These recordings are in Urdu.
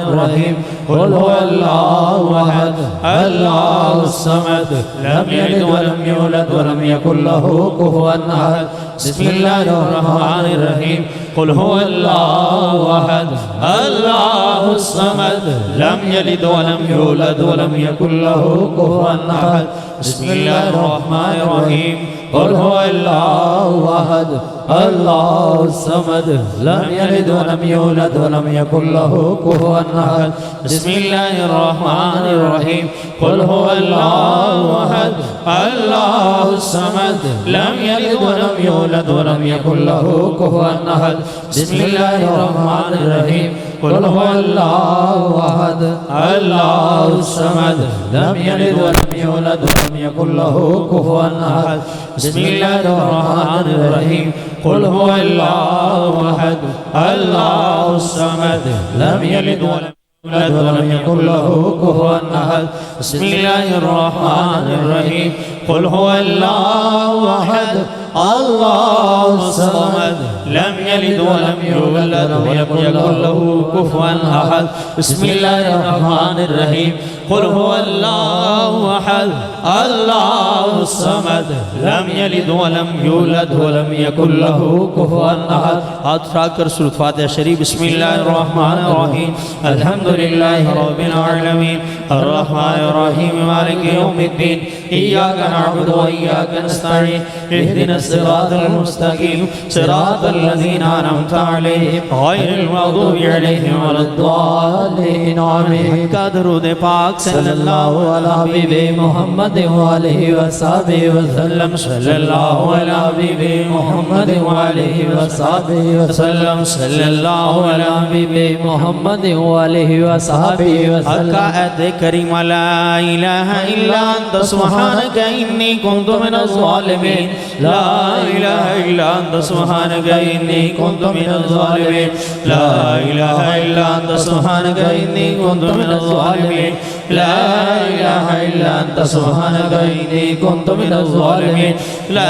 الرحيم قل هو الله أحد الله الصمد لم يلد ولم يولد ولم يكن له كفوا أحد بسم الله الرحمن الرحيم قل هو الله أحد الله الصمد لم يلد ولم يولد ولم يكن له كفوا أحد بسم الله الرحمن الرحيم قل هو الله أحد الله الصمد لم يلد ولم يولد ولم يكن له كفوا أحد بسم الله الرحمن الرحيم قل هو الله أحد الله الصمد لم يلد ولم يولد ولم يكن له كفوا أحد بسم الله الرحمن الرحيم قل هو الله أحد الله الصمد لم يلد ولم يولد ولم يكن له كفوا أحد بسم الله الرحمن الرحيم قل هو الله أحد الله الصمد لم يلد ولم يولد ولم يكن له كفوا أحد بسم الله الرحمن الرحيم قل هو الله أحد الله الصمد لم يلد ولم يولد ولم يكن له كفوا أحد بسم الله الرحمن الرحيم قل هو الله أحد الله الصمد لم يلد ولم يولد ولم يكن له كفوا أحد ہاتھ اٹھا کر سورۃ فاتحہ شریف بسم اللہ الرحمن الرحیم الحمد للہ رب العالمین الرحمن الرحیم مالک یوم الدین ایاک نعبد و ایاک نستعین اهدنا الصراط المستقیم صراط الذین انعمت علیہم غیر المغضوب علیہم ولا الضالین آمین کا درود پاک صلی اللہ علیہ حبیب محمد وآلہ وصحبہ وسلم صلی اللہ علیہ حبیب محمد وآلہ وصحبہ وسلم صلی اللہ علیہ حبیب محمد وآلہ وصحبہ وسلم حقائد کریم لا الہ الا انت سبحانک انی کنت من الظالمین لا الہ الا انت سبحانک انی کنت من الظالمین لا الہ الا انت سبحانک انی کنت من الظالمین لا الہ الا انت سبحانک انی کنت من الظالمین لا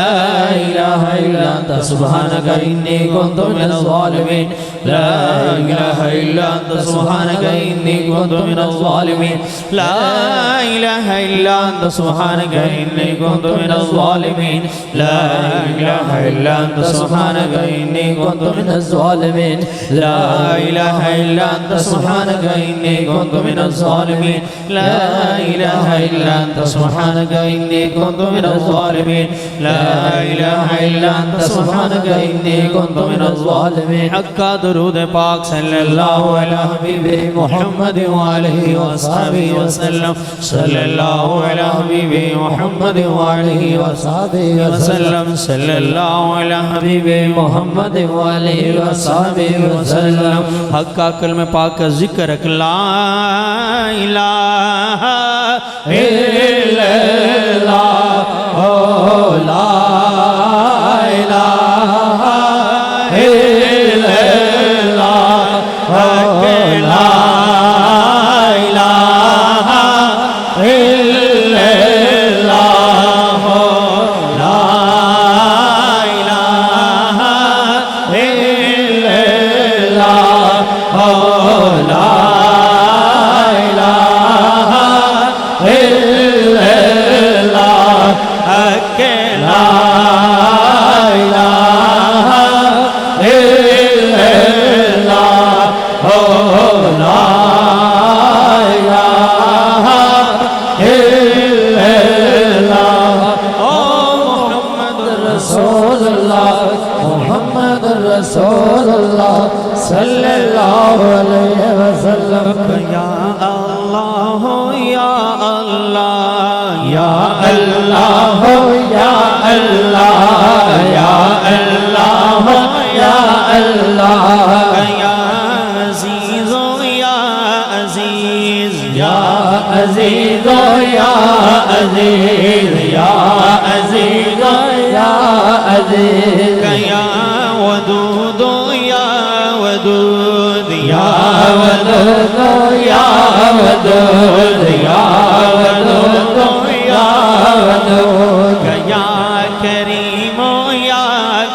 الہ الا انت سبحانک انی کنت من الظالمین لا الہ الا انت سبحانک انی کنت من الظالمین لا الہ الا انت سبحانک انی کنت من الظالمین لا الہ الا انت سبحانک انی کنت من الظالمین لا الہ الا انت سبحانک انی کنت من الظالمین لا الہ الا انت سبحانک انی کنت من الظالمین لا الہ الا انت سبحانک انی کنت من الظالمین حق کا درود پاک صلی اللہ علیہ حبیب محمد وآلہ وصحبہ وسلم صلی اللہ علیہ حبیب محمد وآلہ وصحبہ وسلم صلی اللہ علیہ حبیب محمد وآلہ وصحبہ وسلم حق کا کلمہ پاک کا ذکر لا الہ الا اللہ لا الہ الا اللہ لا الہ الا اللہ لا الہ الا اللہ لا رسول اللہ صلی اللہ علیہ وسلم یا اللہ یا اللہ یا اللہ یا اللہ یا اللہ یا اللہ یا عزیز یا عزیز یا عزیز یا عزیز یا عزیز یا عزیز یا ودود یا ودود یا ودود یا ودود یا ودود یا ودود یا کریم یا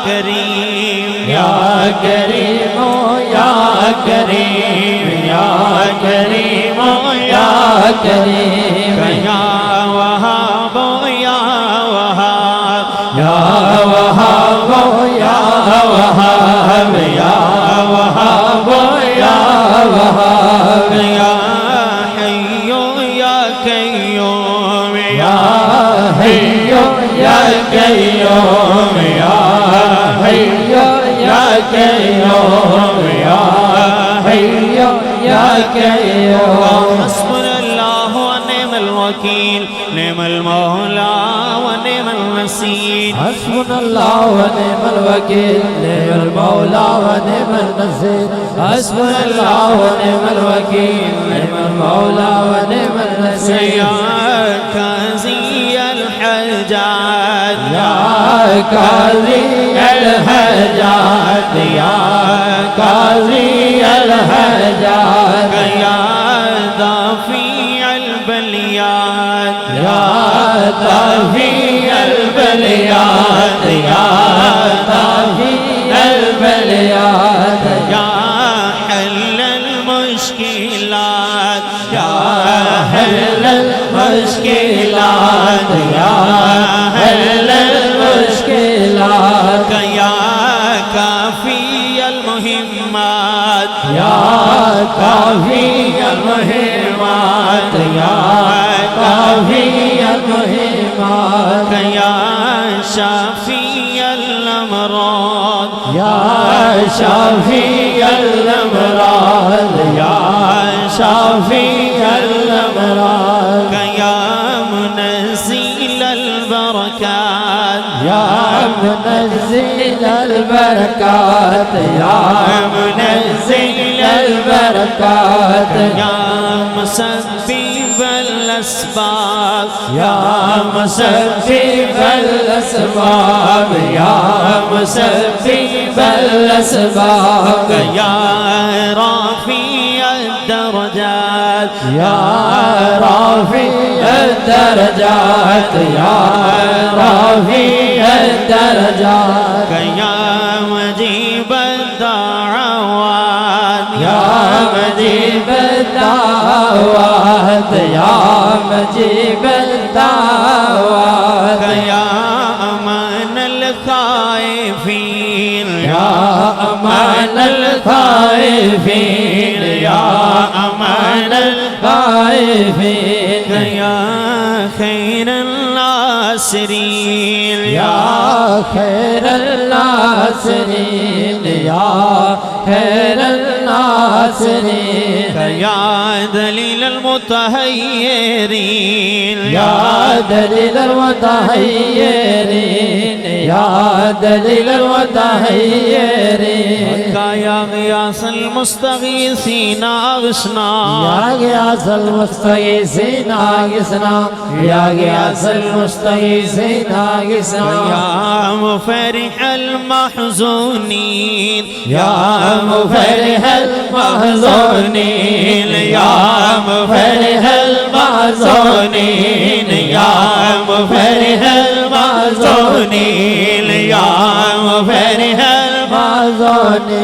کریم یا کریم یا کریم یا کریم کریم یا وہاب یا وہاب یا وہاب یا وہاب یا وہاب یا وہاب یا حی یا قیوم یا حی یا قیوم یا حی یا قیوم یا حی یا قیوم حسبنا اللہ ونعم الوکیل نعم المولا ونعم النصیر حسبنا اللہ ونعم الوکیل نعم المولا ونعم النصیر حسبنا اللہ ونعم الوکیل نعم المولا ونعم النصیر یا قاضی الحاجات یا قاضی الحاجات یا قاضی الحاجات یا دافع البلیات یا دافع البلیات یا دافع البلیات یا حل المشکلات یا حل المشکلات یا حل المشکلات یا کافی المہمات یا کافی المہمات یا کافی المہمات یا شافی الامراض یا شافی الامراض یا شافی الامراض یا منزل البرکات یا منزل البرکات یا منزل البرکات یا مسبب الاسباب یا مسبب الاسباب یا مسبب الاسباب یا رافع الدرجات یا رافع الدرجات یا رافع الدرجات یا مجیب الدعوات یا مجیب الدعوات یا مجیب الدعوات یا امان الخائفین یا امان الخائفین یا امان الخائفین یا خیر الناصرین یا خیر الناصرین یا خیر الناصرین یا دلیل المتحیرین یا دلیل المتحیرین یا دلیل المتحیرین یا غیاث المستغیثین اغثنا یا غیاث المستغیثین اغثنا یا غیاث المستغیثین اغثنا یا مفرح المحزونین یا مفرح المحزونین یا مفرح المحزونین یا مفرح المحزونین یا مفرح المحزونین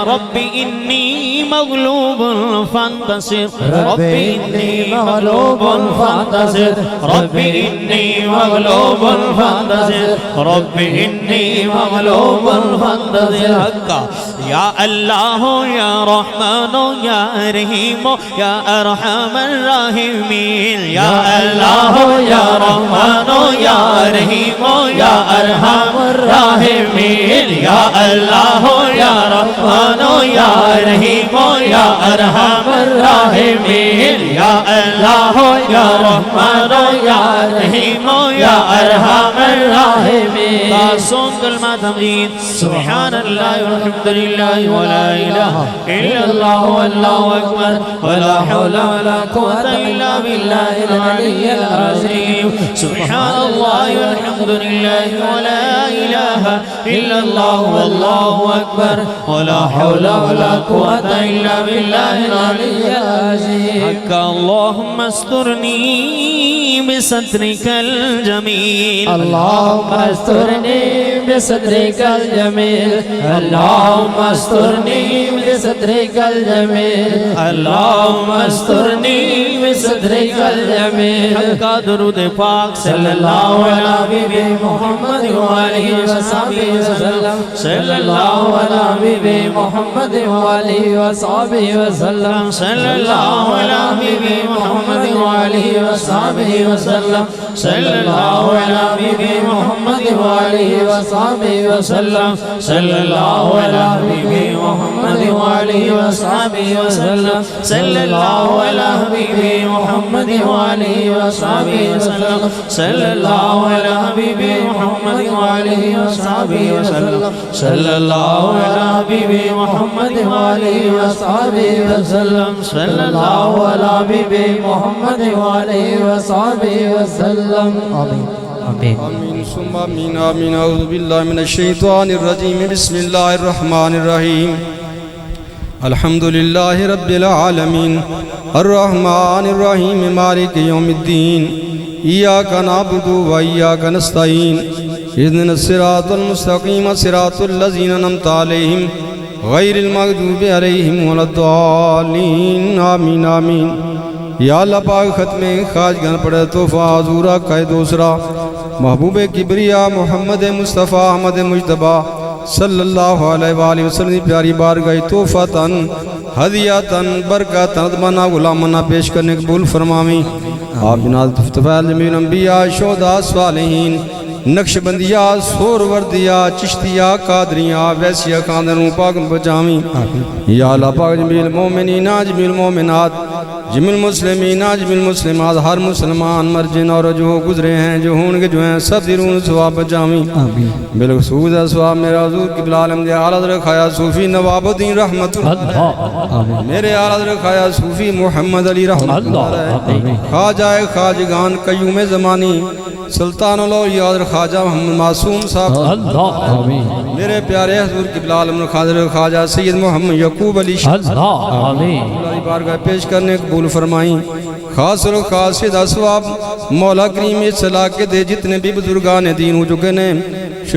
رب انی مغلوب فانتصر رب انی مغلوب فانتصر رب انی مغلوب فانتصر رب انی مغلوب فانتصر یا اللہ یا رحمان یا رحیم یا ارحم الراحمین یا اللہ یا رحمان یا رحیم یا ارحم الراحمین یا اللہ یا رحمان یا رحیم یا ارحم الراحمین یا اللہ یا رحمان یا رحیم یا ارحم الراحمین تاسون کلمہ تمجید سبحان اللہ والحمدللہ ولا الہ الا اللہ واللہ اکبر ولا حول ولا قوة الا باللہ العلی العظیم سبحان اللہ والحمدللہ ولا الہ الا اللہ واللہ اکبر ولا حول ولا قوة الا باللہ العلی العظیم اللہم استرنی بسترک الجمیل اللہم استرنی بسترک الجمیل اللہم استرنی بسترک الجمیل اللہم استرنی صدرك الجميل حلقہ درود پاک صلی اللہ علیہ حبیب محمد وآلہ وصحبہ وسلم صلی اللہ علیہ حبیب محمد وآلہ وصحبہ وسلم صلی اللہ علیہ حبیب محمد وآلہ وصحبہ وسلم صلی اللہ علیہ حبیب محمد وآلہ وصحبہ وسلم صلی اللہ علیہ حبیب محمد وآلہ وصحبہ وسلم صلی اللہ علیہ حبیب محمد وآلہ وصحبہ وسلم صلی اللہ علیہ حبیب محمد وآلہ وصحبہ وسلم صلی اللہ علیہ حبیب محمد وآلہ وصحبہ وسلم صلی اللہ علیہ حبیب محمد وآلہ وصحبہ وسلم آمین آمین آمین ثم آمین آمین اعوذ باللہ من الشیطان الرجیم بسم اللہ الرحمن الرحیم الحمد للہ رب العالمین الرحمن الرحیم مالک یوم الدین ایاک نعبد و ایاک نستعین اهدنا الصراط المستقیم صراط الذین انعمت علیہم غیر المغضوب علیہم ولا الضالین آمین آمین یا اللہ پاک ختم خواجگان پڑھے تحفہ حضورہ کا دوسرا محبوب کبریا محمد مصطفیٰ احمد مجتبہ صلی اللہ علیہ وآلہ وسلم پیاری بارگاہ تحفتاً ہدیاتاً برکاتاً ادمانہ غلامانہ پیش کرنے قبول فرمامی آپ بناد تفتفیل جمیل انبیاء شہداء صالحین نقش بندیاء سور وردیاء چشتیاء قادریاء ویسیاء خاندنوں پاک بچامی یا اللہ پاک جمیل مومنین جمیل مومنات جمیل مسلمین جمیل مسلمات ہر مسلمان مرجن اور جو گزرے ہیں جو ہونگے جو ہیں سب درون سواب بچامی بالخصوص سواب میرا حضور قبل عالم دے اعلیٰ حضرت خواجہ صوفی نواب الدین رحمت اللہ میرے اعلیٰ حضرت خواجہ صوفی محمد علی رحمت اللہ خواجہ خواجگان قیوم زمانی سلطان الاولیاء حضرت خواجہ محمد معصوم صاحب میرے پیارے حضور قبل عالم خواجہ سید محمد یعقوب علی شاہ بارگاہ پیش کرنے قبول فرمائیں خاص و خاص شدہ ثواب مولا کریم اس علاقے دے جتنے بھی بزرگان دین ہو چکے ہیں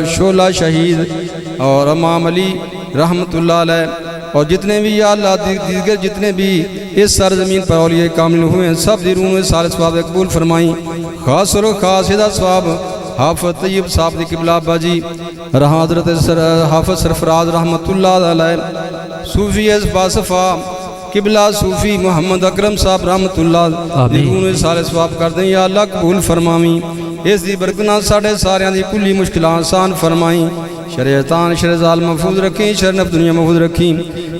شولہ شہید اور امام علی رحمت اللہ علیہ اور جتنے بھی یا اللہ دیگر جتنے بھی اس سرزمین پر اولیاء کامل ہوئے ہیں سب درون سال ثواب قبول فرمائیں خاص و خاص شدہ ثواب حافظ طیب صاحب دی قبلہ ابا جی حضرت حافظ سرفراز رحمت اللہ علیہ صوفی از باصفہ قبلہ صوفی محمد اکرم صاحب رحمت اللہ درون سال ثواب کر دیں یا اللہ قبول فرمائیں اس دی برکنا ساڑھے ساریاں دی کلی مشکلات آسان فرمائیں شریعتان شر ظالم محفوظ رکھیں شر نفس دنیا محفوظ رکھیں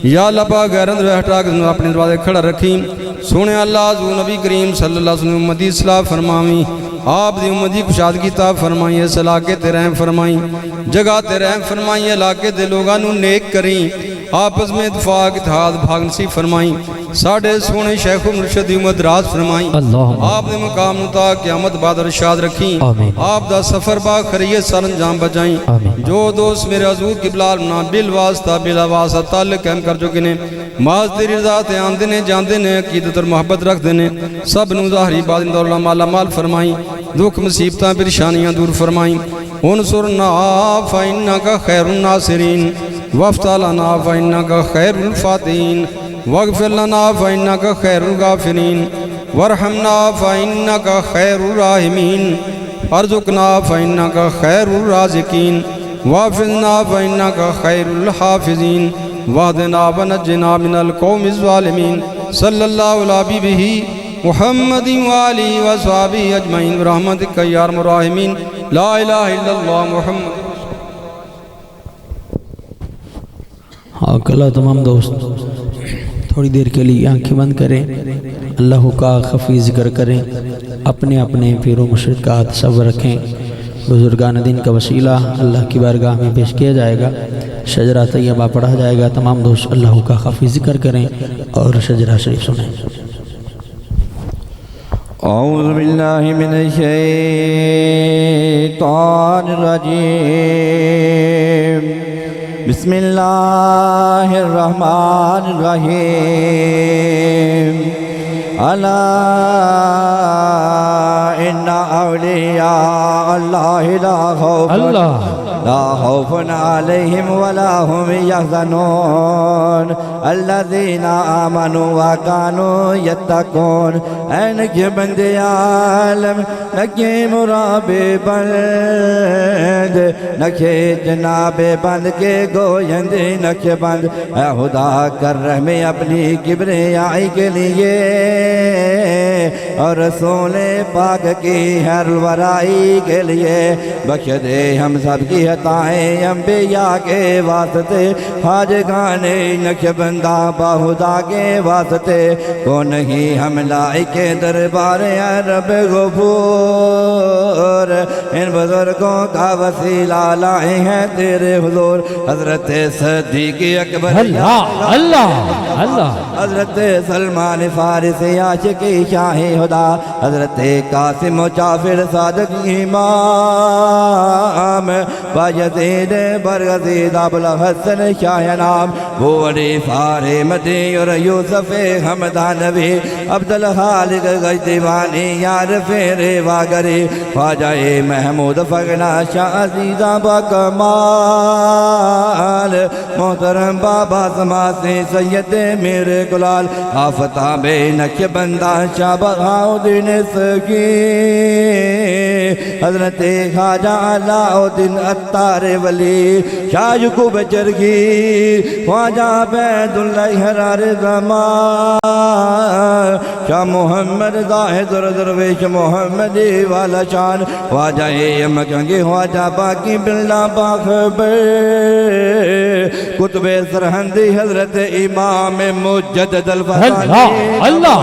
یا اللہ پاک غیرت و احتراق اپنے دروازے کھڑا رکھیں سونے اللہ حضور نبی کریم صلی اللہ علیہ وسلم امتی اصلاح فرمائیں آپ دی امتی کشادگی تا فرمائیں اس علاقے تے رحم فرمائیں جگہ تے رحم فرمائیں علاقے دے لوگانوں نیک کریں آپس میں اتفاق اتحاد بھاگ نصیب فرمائیں ساڑھے سونے شیخ و مرشد امت راز فرمائیں آپ نے مقام نتا قیامت بعد ارشاد رکھیں آپ دا سفر با خریت سر انجام بجائیں جو دوست میرے حضور قبلہ عالمنا بالواسطہ بلا واسطہ تعلق قائم کر چکے نے ماز تیری رضا تے آن دینے جان دینے عقیدت اور محبت رکھ دینے سب نو ظاہری باطن دولہ مالا مال فرمائیں دکھ مصیبتاں پریشانیاں دور فرمائیں انصرنا فإنک خیر الناصرین وافتح لنا فإنک خیر الفاتحین واغفر لنا فإنک خیر الغافرین وارحمنا فإنک خیر الراحمین ارزقنا فإنک خیر الرازقین وافظنا فإنک خیر الحافظین واہدنا ونجنا من القوم الظالمین صلی اللہ علیہ حبیبہ محمد وآلہ وصحبہ اجمعین برحمتک یا ارحم الراحمین لا الہ الا اللہ محمد کلا تمام دوست تھوڑی دیر کے لیے آنکھیں بند کریں اللہ کا خفی ذکر کریں اپنے اپنے پیر و مرشد کا تصور رکھیں بزرگان دین کا وسیلہ اللہ کی بارگاہ میں پیش کیا جائے گا شجرہ طیبہ پڑھا جائے گا تمام دوست اللہ کا خفی ذکر کریں اور شجرہ شریف سنیں اعوذ باللہ من الشیطان الرجیم بسم اللہ الرحمن الرحیم الا ان اولیاء اللہ لا خوف لا خوف عليهم ولا هم يحزنون الذين آمنوا وكانوا يتقون اے نکھے بندے عالم نکھے مراب بند نکھے جناب بند کے گویند نکھے بند اے خدا کر رحم اپنی کبریائی کے لیے اور رسول پاک کی ہر ورائی کے لیے بخش دے ہم سب کی خطائیں انبیاء کے واسطے حاجگان نقش بندہ باہدا کے واسطے کو نہیں ہم لائق دربار رب غفور ان بزرگوں کا وسیلہ لائے ہیں تیرے حضور حضرت صدیق اکبر اللہ اللہ اللہ حضرت سلمان فارسی عاشقی شاہ خدا حضرت قاسم و جعفر صادق امام باجزید برغزید ابوالحسن شاہ نام وہ علی فارمدی اور یوسف حمدانوی عبدالخالق غجدیوانی یارف ریواگری خواجہ محمود فغنا شاہ عزیزہ بکمال محترم بابا سماسی سید میرے گلال آفتاب نقش بندہ شاہ بہاؤدین سگی حضرت خواجہ علاؤدین عطار ولی شاہ یعقوب چرگی خواجہ عبید اللہ حرار زمان شاہ محمد زاہد درویش محمدی والا شان خواجہ مکنگی خواجہ باقی باللہ باخبر کتب سرہندی حضرت امام مجدد الفسانی اللہ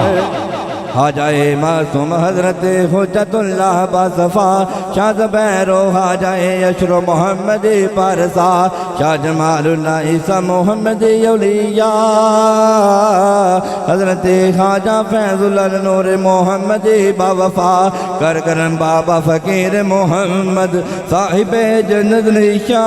خواجہ معصوم حضرت حجت اللہ باصفا شاہ زبیر و خواجہ اشرف محمد پارسا شاہ جمال اللہ عیسیٰ محمد اولیاء حضرت خواجہ فیض اللہ نور محمد باوفا کر کرم بابا فقیر محمد صاحب جنت نشان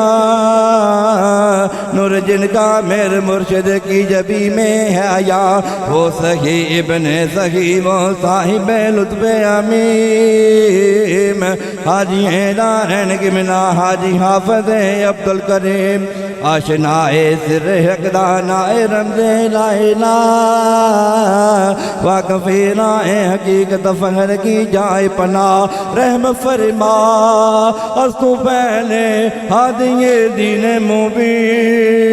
نور جن کا میرے مرشد کی جبی میں ہے آیا وہ سخی ابن سخی وہ صاحب لطف امیم حاجی دارین کی منا حاجی حافظ عبدالکریم آشنائے سر حقدانائے رمز لا الہ واقفینائے حقیقت فہر کی جائے پناہ رحم فرما از تو پہلے حادی دین مبین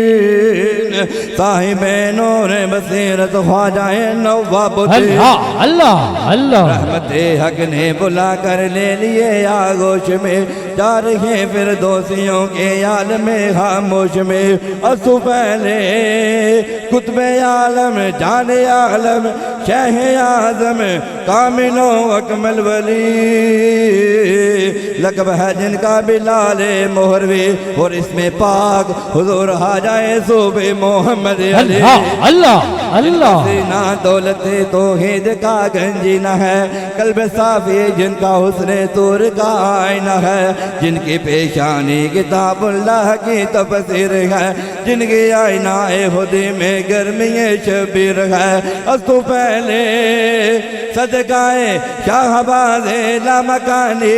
صاحب نور بصیرت خواجہ نواب اللہ اللہ اللہ رحمت حق نے بلا کر لے لیے آگوش میں جا رہے فردوسیوں کے عالم خاموش میں اسو پہلے قطب عالم جان عالم شیخ اعظم کامل و اکمل ولی لقب ہے جن کا بلال مہروی اور اس میں پاک حضور حاجہ صوب محمد علی اللہ اللہ سینہ دولت توحید کا گنجینہ ہے قلب صافی جن کا حسن طور کا آئینہ ہے جن کی پیشانی کتاب اللہ کی تفسیر ہے جن کی آئینہ خودی میں گرمی شبیر ہے از تو پہلے صدقائے شاہباز لامکانی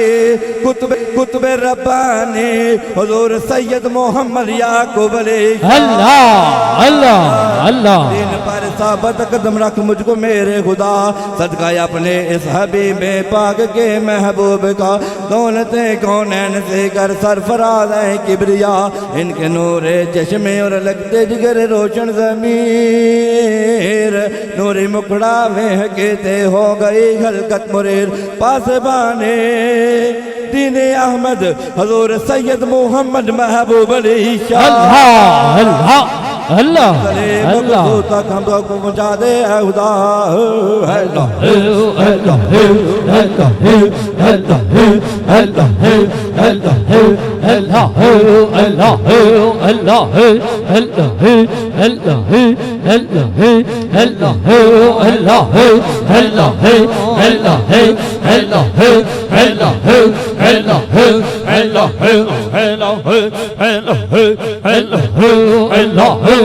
کتب ربانی حضور سید محمد یعقوب علیہ اللہ اللہ اللہ دین پر ثابت قدم رکھ مجھ کو میرے خدا صدقہ اپنے اس حبیب پاک کے محبوب کا دولت کونین سے کر سرفراز ہے کبریا ان کے نور چشمے اور لگتے جگر روشن ضمیر نوری مکڑا وہ کہتے ہو گئی خلقت مریر پاسبانے دین احمد حضور سید محمد محبوب علیہ اللہ اللہ اللہ اللہ تک ہم کو پہنچا دے اے خدا اللہ اللہ اللہ اللہ اللہ اللہ اللہ اللہ اللہ اللہ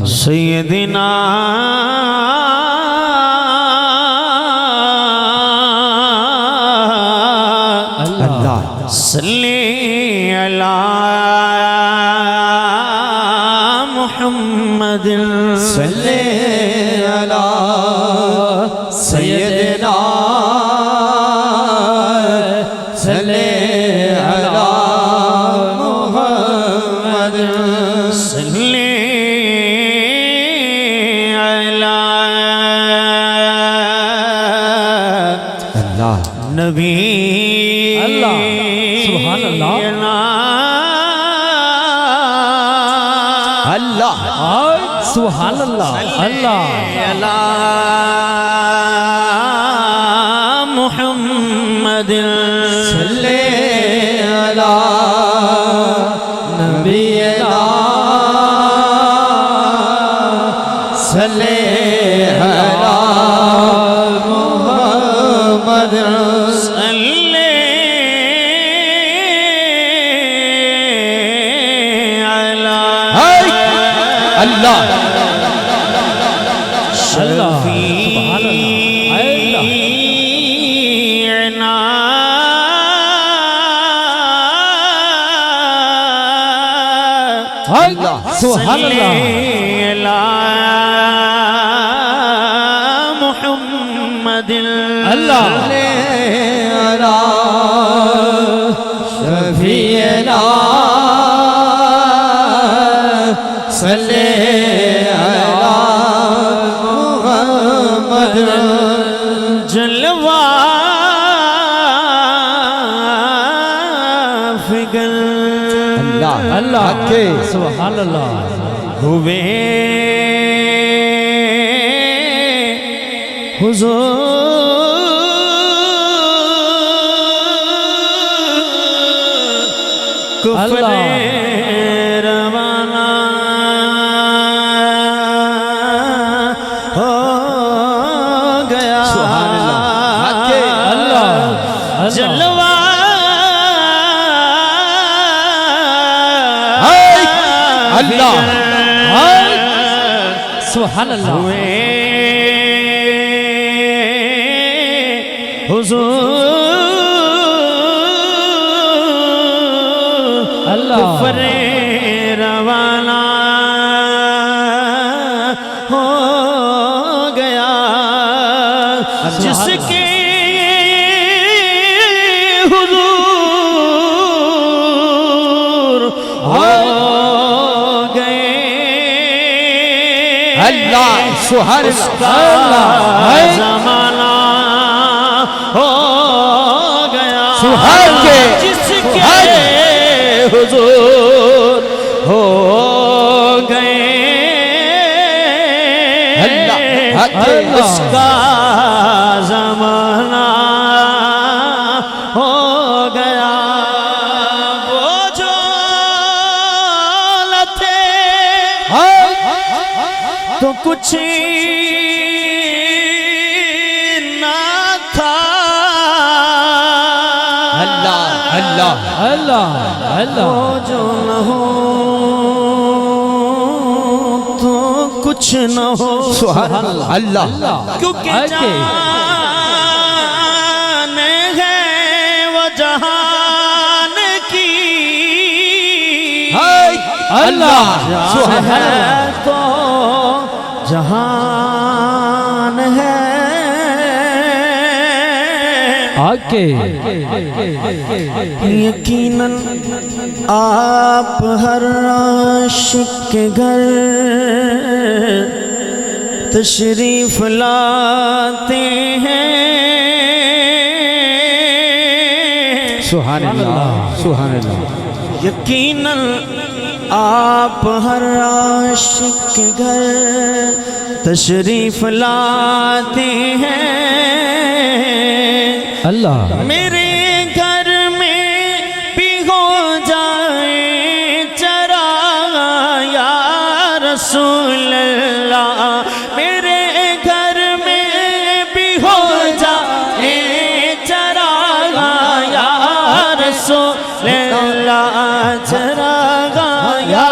سیدنا اللہ صلی علی محمد صلی علی سیدنا صلی علی محمد صلی علی اللہ نبی اللہ سبحان اللہ اللہ سبحان اللہ اللہ علی محمد صلی علی نبینا صلی علی محمد صلی علی اللہ سبحان اللہ شفیعنا اللہ سبحان اللہ محمد اللہ علی شفیعنا صلی علی محمد جلوہ فگل اللہ اللہ سبحان اللہ ہوئے حضور کفر روانہ ہو گیا اللہ جلوہ اللہ سبحان اللہ حضور اللہ کفر روانہ ہو گیا جس کے حضور ہو گئے اللہ سبحان اس کا زمانہ ہو گیا سبحان کے جس کے حضور ہو گئے اس کا زمانہ ہو گیا وہ جو نہ تھے تو کچھ نہ تھا اللہ اللہ اللہ اللہ وہ جو نہ ہو تو کچھ نہ ہو سبحان اللہ کیونکہ جان ہے وہ جہان کی اللہ جان ہے تو جہان ہے یقیناً آپ ہر عاشق کے گھر تشریف لاتے ہیں سبحان اللہ سبحان اللہ یقیناً آپ ہر عاشق کے گھر تشریف لاتے ہیں اللہ میرے گھر میں بھی ہو جائے چراغ یا رسول اللہ میرے گھر میں بھی ہو جائے چراغ یا رسول اللہ چراغ یا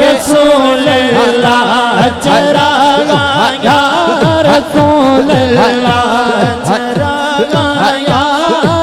رسول اللہ چراغ یا رسول اللہ چراغ یا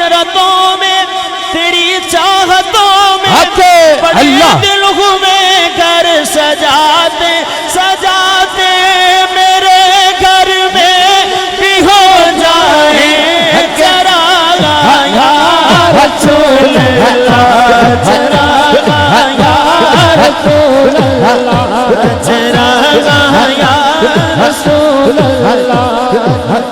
حسرتوں میں تیری چاہتوں میں بڑے دل میں گھر سجاتے سجاتے میرے گھر میں بھی ہو جائے چراغ یا رسول اللہ چراغ یا رسول اللہ چراغ یا رسول اللہ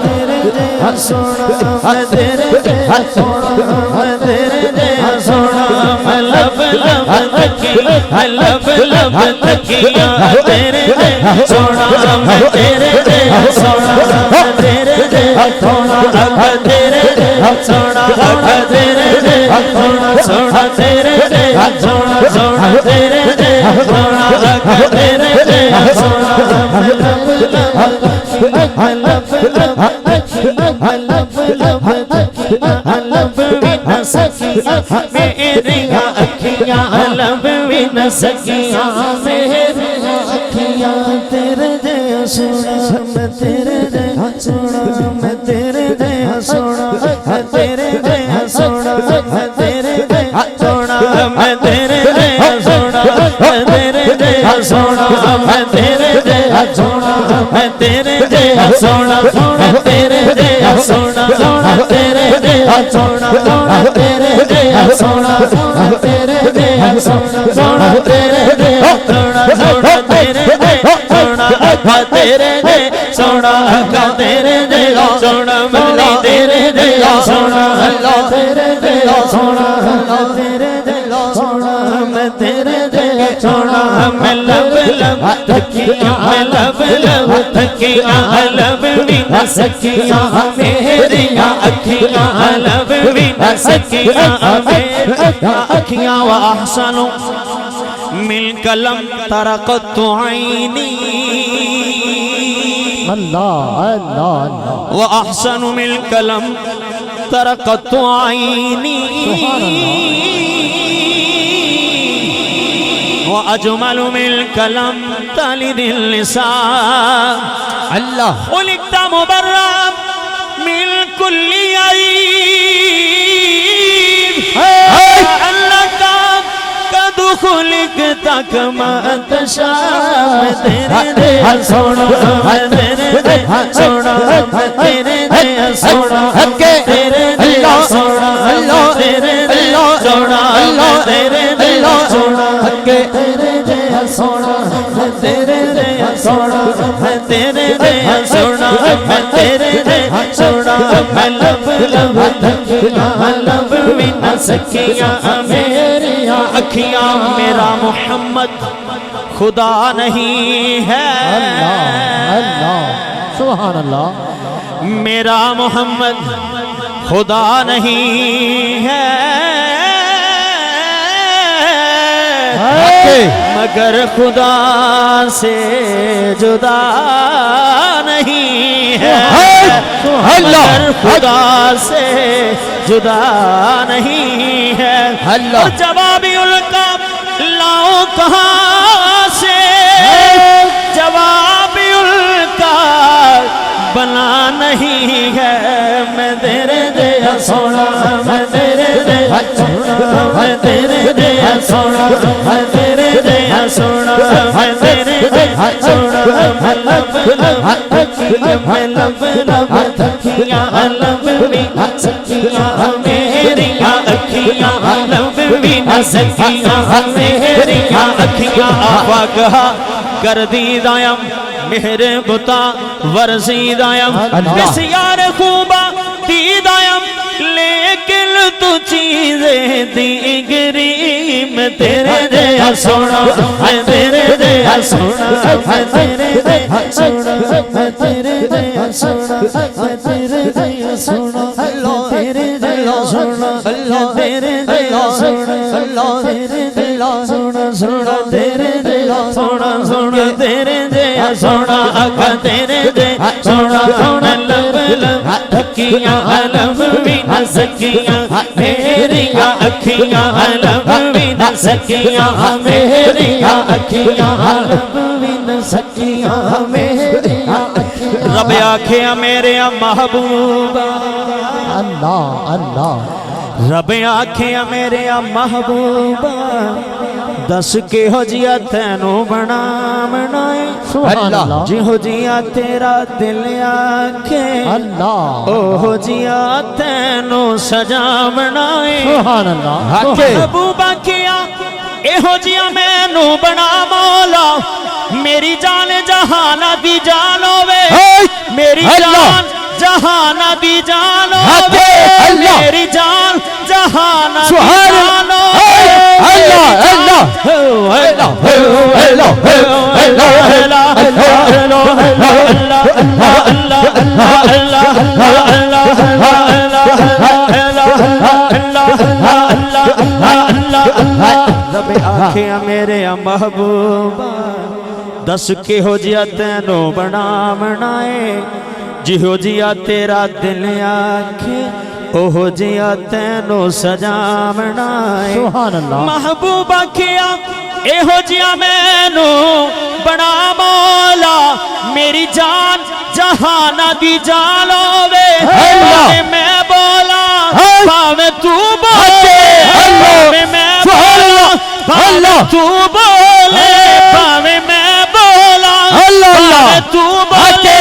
تیرے جیسا سونا میں تیرے جیسا سونا میں تیرے جیسا سونا میں لب لب تکیا لب لب تکیا تیرے جیسا سونا میں تیرے جیسا سونا میں تیرے جیسا سونا تیرے جیسا سونا تیرے جیسا سونا سونا تیرے جیسا سونا سونا تیرے جیسا سونا تیرے جیسا سونا میں لب لب لب لب بن سکیا میری اکھیاں لب بن سکیا میری اکھیاں تیرے جیسا سونا میں تیرے جیسا سونا میں تیرے جیسا سونا میں تیرے جیسا سونا میں تیرے جیسا سونا میں تیرے جیسا سونا میں تیرے جیسا سونا میں تیرے جیسا سونا میں تیرے جیسا سونا میں تیرے جیسا سونا تیرے جیسا سونا تیرے جیسا سونا تیرے جیسا سونا تیرے جیسا سونا تیرے جیسا سونا تیرے جیسا سونا تیرے جیسا سونا ملی تیرے جیسا سونا تیرے جیسا سونا تیرے جیسا سونا میں تیرے جیسا سونا میں لب لب تکیا میں لب لب تکیا لب بن سکیا میری اکھیاں لب بن سکیا میری اکھیاں واحسن من قلم ترقت عینی اللہ اللہ اللہ واحسن من قلم ترقت عینی واجمل من قلم تلد اللسان اللہ خلقت مبرأ من كل عيب لك قد خلقت كما تشاء میں تیرے جیسا سونا میں تیرے جیسا سونا میں تیرے جیسا سونا تیرے جیسا سونا تیرے جیسا سونا تیرے جیسا سونا تیرے جیسا سونا تیرے جیسا سونا تیرے جیسا سونا میں تیرے جیسا سونا میں لب لب تکیا لب بن سکیا میری اکھیاں میرا محمد خدا نہیں ہے اللہ سبحان اللہ میرا محمد خدا نہیں ہے مگر خدا سے جدا نہیں ہے مگر خدا سے جدا نہیں ہے اور جوابی الکا لاؤ کہاں سے جوابی الکا بنا نہیں ہے میں تیرے جیسا سونا میں تیرے جیسا سونا میں تیرے جیسا سونا میں تیرے جیسا سونا میں تیرے جیسا سونا میں لب لب تکیا میں لب لب تکیا لب بن سکیا میری اکھیاں لب بن سکیا میری اکھیاں آفاقہ کر دی دائم مہر بتا ورزی دائم بسیار خوبہ دی دائم لیکن تو چیزیں دیگری میں تیرے جیسا سونا میں تیرے جیسا سونا میں تیرے جیسا سونا میں تیرے جیسا سونا میں تیرے جیسا سونا تیرے جیسا سونا تیرے جیسا سونا تیرے جیسا سونا سونا تیرے جیسا سونا سونا تیرے جیسا سونا اکھا تیرے جیسا سونا سونا لب لب تکیاں لب بن سکیاں میری اکھیاں لب بن سکیاں میری اکھیاں لب بن سکیاں میری اکھیاں رب آکھیاں میرے محبوب اللہ اللہ رب آکھیا میرے محبوبہ دس کے ہو جیا تینو بنا بنائے اللہ جی ہو جیا تیرا دل آکھے اللہ او ہو جیا تینو سجا بنائے سبحان اللہ محبوبہ کیا اے ہو جیا مینو بنا مولا میری جان جہان دی جان ہوے میری جان جہان دی جان ہوے میری جان جہان دی جان ہوے اللہ رب آکھیا میرے محبوبہ دس کے ہو جیا تینو بنا بنائے جی ہو جیا تیرا دل آکھے او ہو جیا تینو سجا بنائے سبحان اللہ محبوبہ کیا اے ہو جیا مینو بنا مولا میری جان جہان دی جان ہوے میں بولا پاویں تو بولے پاویں میں بولا پاویں تو بولے پاویں میں بولا پاویں تو بولے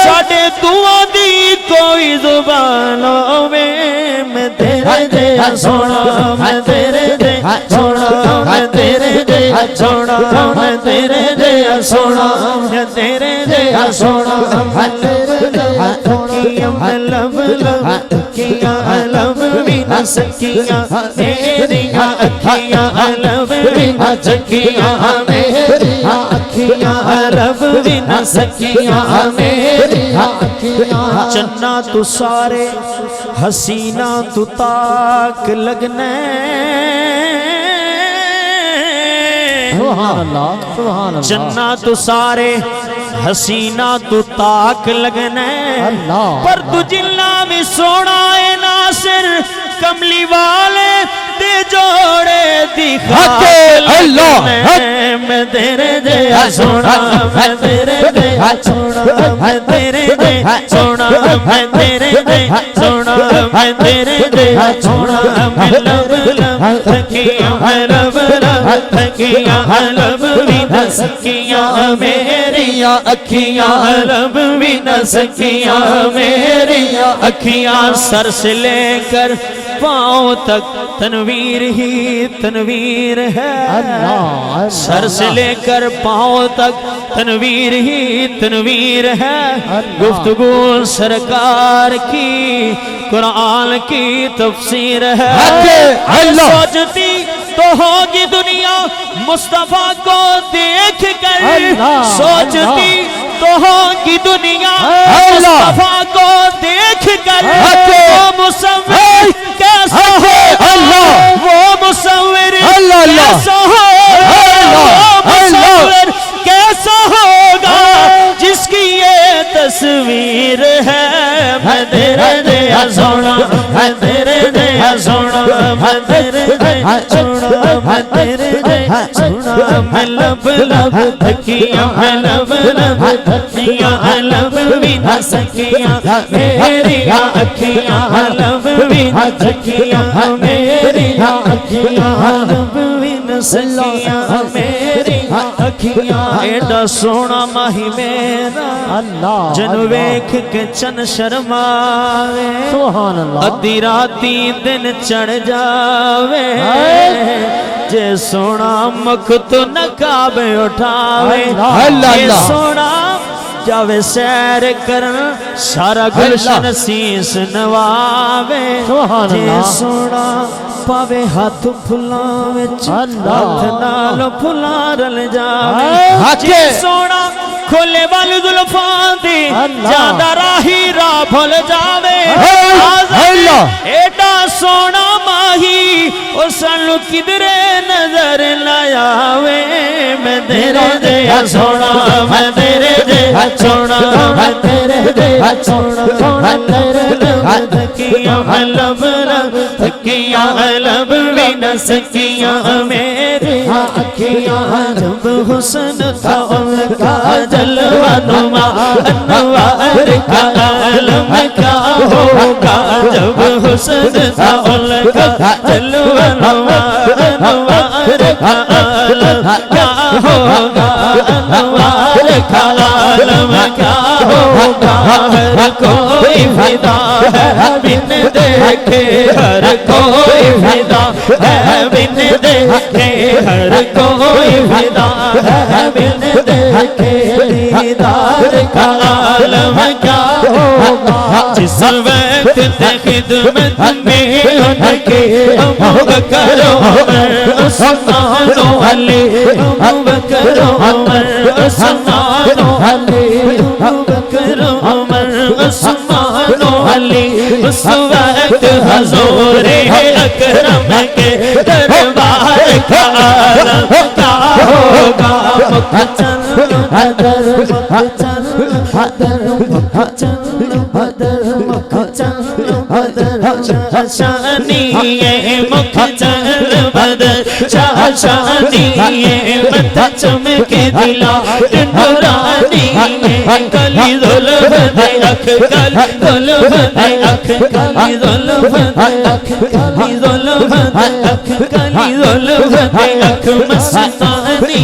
ساڈے دعا دی کوئی زبان ہوے میں تیرے جے سونا میں تیرے جے سونا میں تیرے جے سونا میں تیرے جے سونا میں تیرے جے سونا میں تیرے جے سونا لب لب کیا لب بھی نہ سکیاں میریاں اکھیاں لب بھی نہ سکیاں میریاں اکھیاں لب بھی نہ سکیاں میریاں اکھیاں چنا تو سارے حسینہ تو تاک لگنے سبحان اللہ سبحان اللہ چنا تو سارے حسینہ تو تاک لگنے اللہ پر تو جلنا بھی سونا ہے ناصر کملی والے دے جوڑے دکھا لگنے میں تیرے جے سونا میں تیرے جے سونا میں تیرے جے سونا میں تیرے جے سونا میں تیرے جے سونا میں لب لب تھکیاں میں لب لب تھکیاں لب بھی نہ سکیاں میریاں اکھیاں لب بھی نہ سکیاں میریاں اکھیاں سر سے لے کر پاؤں تک تنویر ہی تنویر ہے سر سے لے کر پاؤں تک تنویر ہی تنویر ہے گفتگو سرکار کی قرآن کی تفسیر ہے سوچتی تو ہوگی دنیا مصطفیٰ کو دیکھ کر سوچتی تو ہوگی دنیا مصطفیٰ کو دیکھ کر وہ مصور کیسا ہوگا وہ مصور کیسا ہوگا وہ مصور کیسا ہوگا جس کی یہ تصویر ہے میں تیرے دیا سونا میں تیرے دیا سونا میں تیرے دیا سونا میں تیرے دیا سونا میں لب لب تھکیاں میں لب لب تھکیاں لب بھی نہ سکیاں میریاں اکھیاں لب بھی نہ تھکیاں میریاں اکھیاں لب بھی نہ سکیاں میریاں اکھیاں ایڈا سونا ماہی میرا اللہ جن ویکھ کے چن شرماوے سبحان اللہ ادھی راتی دن چڑھ جاوے جے سونا مکھ تو نقاب اٹھاوے جے سونا جاوے سیر کرن سارا گلشن سیس نواوے جے سونا پاوے ہاتھ پھلاں وچ ہاتھ نال پھلاں رل جاوے جے سونا کھولے والی زلفاں دی جاندہ راہی راہ بھول جاوے ایڈا سونا ماہی او سانو کدرے نظر لایاوے میں تیرے دیا سونا میں تیرے دیا سونا میں تیرے دیا سونا میں تیرے دیا تھکیاں میں لب لب تھکیاں لب بھی نہ سکیاں میرے اکھیاں جب حسن تھا ان کا جلوہ نما انوار کا عالم کیا ہوگا جب حسن تھا ان کا جلوہ انوار کا عالم کیا ہوگا انوار کا عالم کیا ہوگا ہر کوئی فدا ہے بن دیکھے ہر کوئی فدا ہے بن دیکھے ہر کوئی فدا ہے بن دیکھے دیدار کا عالم کیا ہوگا جس وقت خدمت میں ان کے ابو بکر عمر عثمان و علی ابو بکر عمر عثمان و علی ابو بکر عمر عثمان و علی اس وقت حضور اکرم کے دربار کا عالم کیا ہوگا مقتل حدر مقتل حدر مقتل حدر مقتل حدر شانی مقتل بدر شانی مت چمکے دلا نورانی کلی ظلمت اکھ کلی ظلمت اکھ کلی ظلمت اکھ کلی ظلمت اکھ کلی ظلمت اکھ مستانی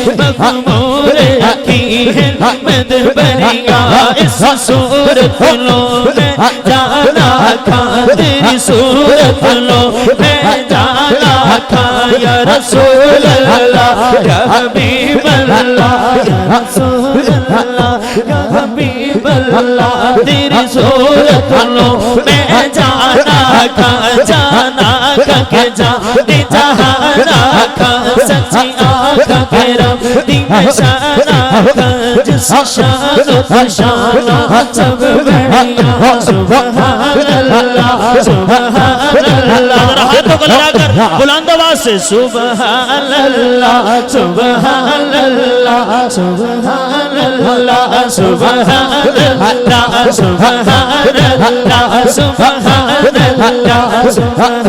مغمور اکی ہے مدبریہ اس صورت لو میں جانا کھا تیری صورت لو میں جانا کھا یا رسول اللہ یا حبیب اللہ یا رسول اللہ یا حبیب اللہ تیری صورت لو میں جانا کھا کہ جانے جہانا کھا سچی آنکھا کہ رب دین شانا کھا جس شان و تشانا سب بڑھیا سبحان اللہ سبحان اللہ ہاتھوں کو لگا کر بلند آواز سے سبحان اللہ سبحان اللہ سبحان اللہ سبحان اللہ سبحان اللہ سبحان اللہ سبحان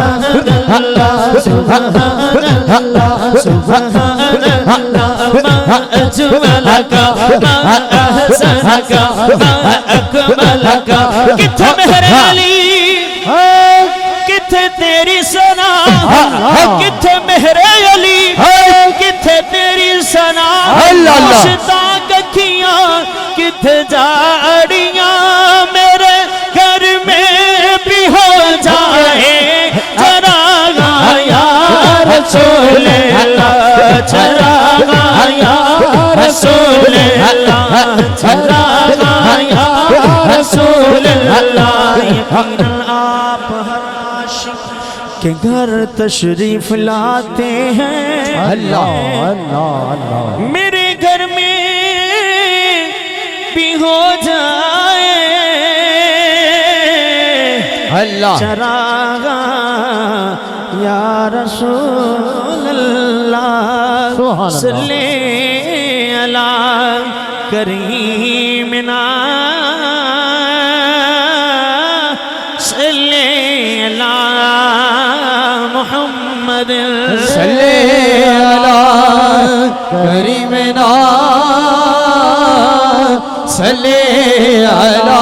اللہ سبحان اللہ سبحان اللہ ما اجملک ما احسنک ما اکملک کتھے مہر علی کتھے تیری ثنا کتھے مہر علی کتھے تیری ثنا مشتاق اکھیاں کتھے جاڑیاں میرے گھر میں بھی ہو جائے چراغاں یا رسول اللہ چراغاں یا رسول اللہ چراغاں یا رسول اللہ یقیناً آپ ہر عاشق کے گھر تشریف لاتے ہیں اللہ اللہ اللہ میرے گھر میں بھی ہو جائے اللہ چراغاں یا رسول اللہ صلی علی کریمنا صلی علی محمد صلی علی کریمنا صلی علی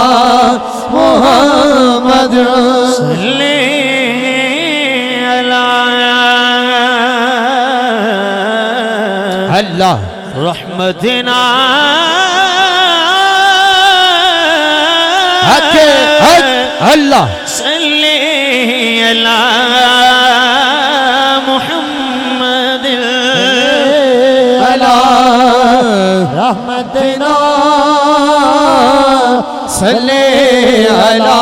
محمد صلی علی اللہ رحمتنا اللہ صلی علی محمد علی رحمتنا صلی علی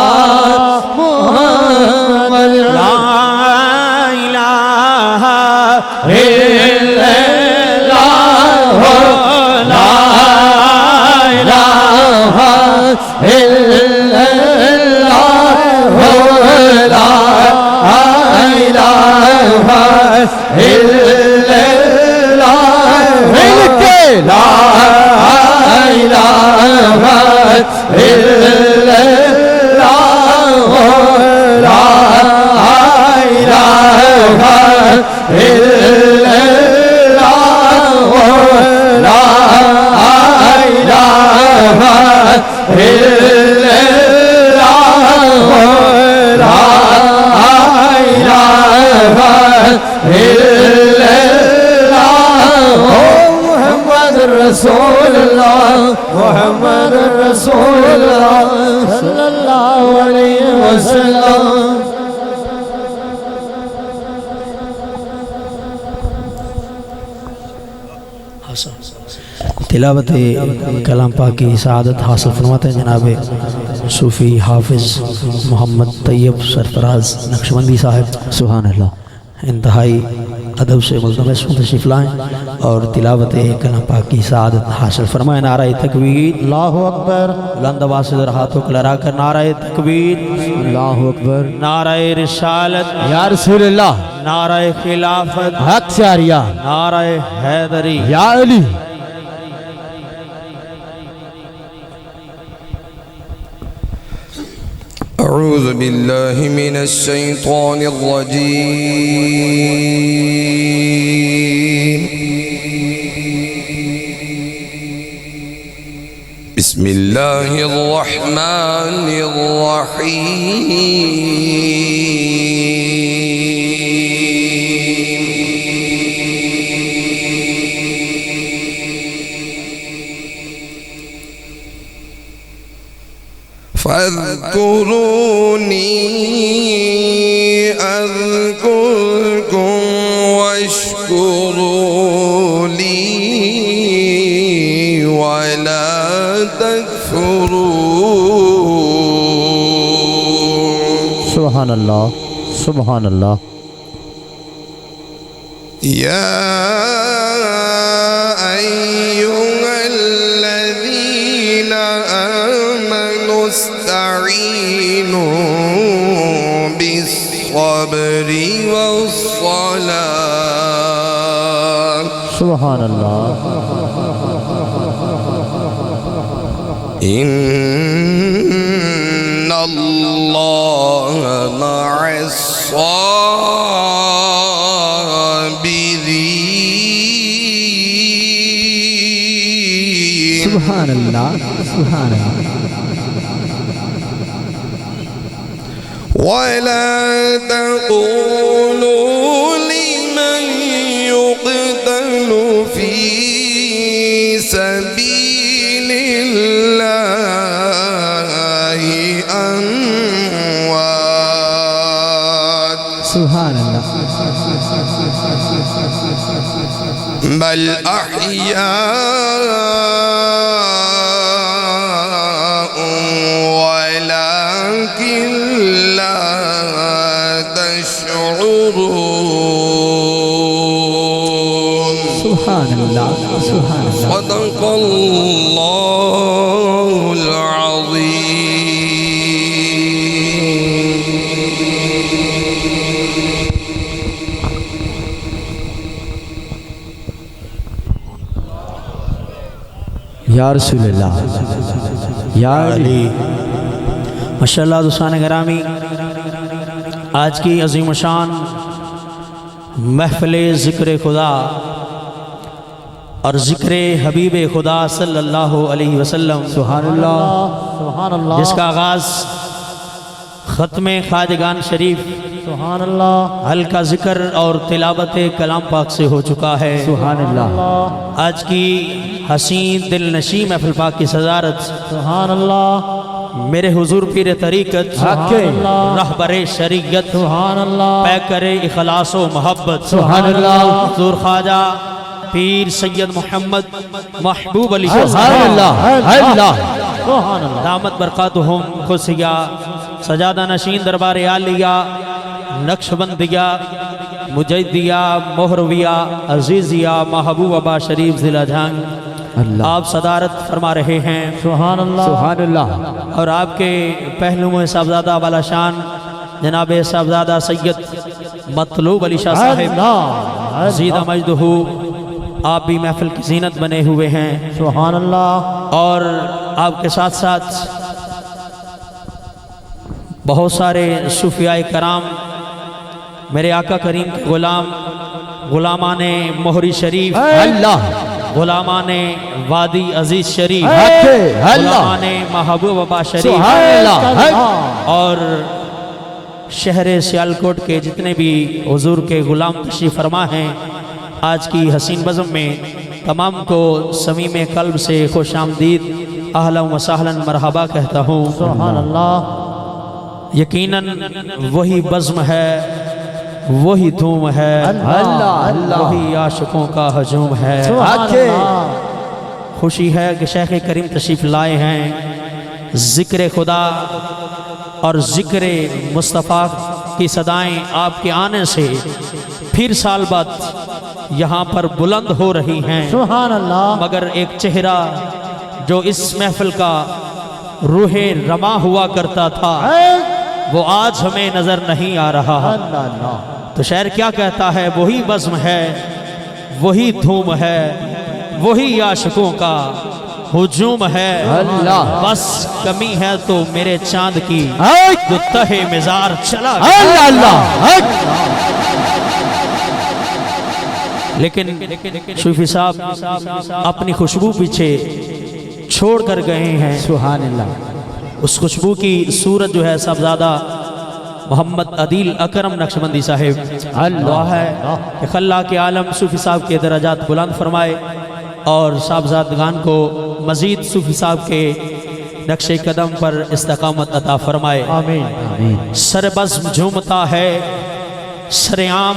محمد لا الہ الا اللہ لا الہ الا اللہ لا الہ الا اللہ لا الہ الا تلاوت کلام پاک کی سعادت حاصل فرماتے ہیں جناب صوفی حافظ محمد طیب سرفراز نقشبندی صاحب، سبحان اللہ، انتہائی ادب سے ملتمس تشریف لائیں اور تلاوت کلام پاک کی سعادت حاصل فرمائیں۔ نعرہ تکبیر، اللہ اکبر، بلند آواز سے ذرا ہاتھوں کو لہرا کر نعرہ تکبیر، اللہ اکبر، نعرہ رسالت، یا رسول اللہ، نعرہ خلافت، حق شاریہ، نعرہ حیدری، یا علی۔ أعوذ بالله من الشيطان الرجيم. بسم الله الرحمن الرحيم. فاذكروني أذكركم واشكروا لي ولا تكفرون. سبحان اللہ، سبحان اللہ. يا أيها الذين آمنوا استعينوا بالصبر والصلاة. سبحان اللہ. إن الله مع الصابرين. سبحان اللہ، سبحان اللہ. ولا تقولوا لمن يقتل في سبيل الله أموات سبحان اللہ. بل أحياء ولكن لا تشعرون. سبحان اللہ، سبحان اللہ. صدق الله العظيم. یا رسول اللہ، یا علی. ماشاءاللہ دوستان گرامی، آج کی عظیم شان محفل ذکر خدا اور ذکر حبیب خدا صلی اللہ علیہ وسلم، سبحان اللہ، سبحان اللہ. جس کا آغاز ختم خواجگان شریف، سبحان اللہ، ہلکا ذکر اور تلاوت کلام پاک سے ہو چکا ہے. سبحان اللہ، آج کی حسین دل نشیں محفل پاک کی صدارت سبحان اللہ. میرے حضور پیر طریقت، حق رہبر شریعت، سبحان اللہ، پیکر اخلاص و محبت، سبحان اللہ. حضور خواجہ پیر سید محمد محبوب علی سبحان اللہ، اللہ. سبحان اللہ. دامت برکاتہم خصیہ سجادہ نشین دربار عالیہ نقشبندیہ مجدیہ مہرویہ عزیزیہ محبوبہ شریف ضلع جھنگ، اللہ. آپ صدارت فرما رہے ہیں. سبحان اللہ، سبحان اللہ. اور آپ کے پہلو میں صاحبزادہ والا شان جناب صاحبزادہ سید مطلوب علی شاہ صاحب زیدہ مجدہ، آپ بھی محفل کی زینت بنے ہوئے ہیں. سبحان اللہ. اور آپ کے ساتھ ساتھ بہت سارے صوفیاء کرام، میرے آقا کریم کے غلامان مہری شریف، اللہ. غلامان وادی عزیز شریف، غلامان محبوبہ شریف، سبحان اللہ. اور شہر سیالکوٹ کے جتنے بھی حضور کے غلام تشریف فرما ہیں، آج کی حسین بزم میں تمام کو صمیم قلب سے خوش آمدید، اہلا و سہلا مرحبا کہتا ہوں. سبحان اللہ. یقیناً وہی بزم ہے، وہی دھوم ہے، اللہ، اللہ. وہی عاشقوں کا ہجوم ہے. خوشی ہے کہ شیخ کریم تشریف لائے ہیں۔ ذکر خدا اور ذکر مصطفیٰ کی صدائیں آپ کے آنے سے پھر سال بعد یہاں پر بلند ہو رہی ہیں۔ سبحان اللہ۔ مگر ایک چہرہ جو اس محفل کا روح رواں ہوا کرتا تھا وہ آج ہمیں نظر نہیں آ رہا۔ تو شاعر کیا کہتا ہے؟ وہی بزم ہے، وہی دھوم ہے، وہی عاشقوں کا ہجوم ہے، بس کمی ہے تو میرے چاند کی جو تہ مزار چلا گیا۔ لیکن صوفی صاحب اپنی خوشبو پیچھے چھوڑ کر گئے ہیں۔ سبحان اللہ۔ اس خوشبو کی صورت جو ہے صاحبزادہ محمد عدیل اکرم نقشبندی صاحب دعا ہے کہ خلا کے عالم صوفی صاحب کے درجات بلند فرمائے اور صاحبزادگان کو مزید صوفی صاحب کے نقش قدم پر استقامت عطا فرمائے۔ آمین۔ سر بزم جھومتا ہے، سرعام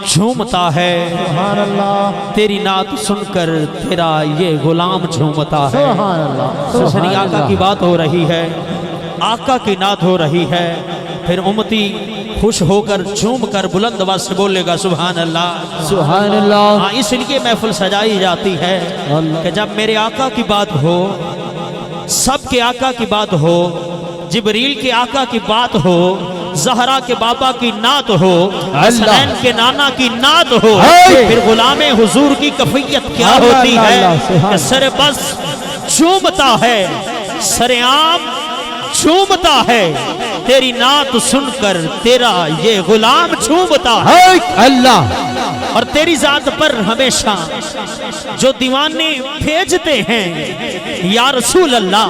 جھومتا ہے، سبحان اللہ۔ تیری نعت سن کر تیرا یہ غلام جھومتا ہے۔ سبحان اللہ۔ سبحان آقا کی بات ہو رہی ہے، آقا کی نعت ہو رہی ہے، پھر امتی خوش ہو کر جھوم کر بلند آواز سے بولے گا سبحان اللہ۔ سبحان اللہ۔ ہاں اس لیے محفل سجائی جاتی ہے کہ جب میرے آقا کی بات ہو، سب کے آقا کی بات ہو، جبریل کے آقا کی بات ہو، زہرا کے بابا کی نعت ہو، حسنین کے نانا کی نعت ہو، پھر غلام حضور کی کفیت کیا ہوتی ہے کہ سر بس جھومتا ہے، سرعام جھومتا ہے، تیری نعت سن کر تیرا یہ غلام جھومتا ہے۔ اللہ۔ اور تیری ذات پر ہمیشہ جو دیوانے بھیجتے ہیں یا رسول اللہ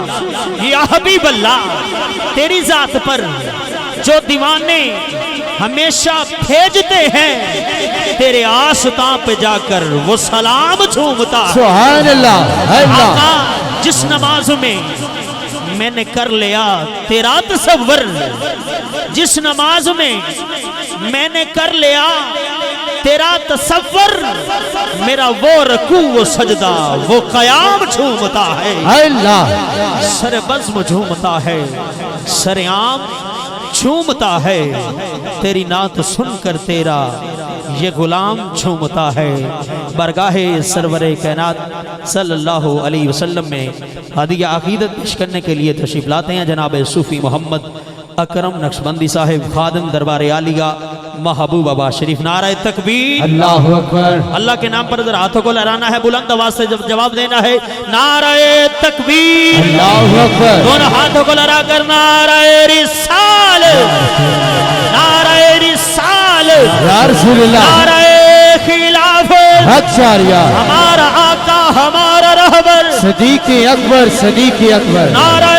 یا حبیب اللہ، تیری ذات پر جو دیوانے ہمیشہ بھیجتے ہیں، تیرے آستاں پہ جا کر وہ سلام جھومتا ہے۔ سبحان اللہ۔ آقا جس نماز میں میں نے کر لیا تیرا تصور، جس نماز میں میں نے کر لیا تیرا تصور، میرا وہ رکوع و سجدہ وہ قیام جھومتا ہے۔ اللہ۔ سر بزم جھومتا ہے، سر عام جھومتا ہے، تیری نعت سن کر تیرا یہ غلام جھومتا ہے۔ برگاہ سرور کائنات صلی اللہ علیہ وسلم میں ہدیہ عقیدت پیش کرنے کے لیے تشریف لاتے ہیں جناب صوفی محمد اکرم نقشبندی صاحب، خادم دربار عالیہ محبوب آباد شریف۔ نعرہ تکبیر، اللہ اکبر۔ اللہ کے نام پر ذرا ہاتھوں کو لہرانا ہے، بلند آواز سے جواب دینا ہے، نعرہ تکبیر، اللہ اکبر۔ دونوں ہاتھوں کو لہرا کر نعرہ رسالت، نعرہ رسالت، یا رسول اللہ۔ نعرہ خلافت، حق شاریہ۔ ہمارا آقا ہمارا رہبر صدیق اکبر، صدیق اکبر۔ نعرہ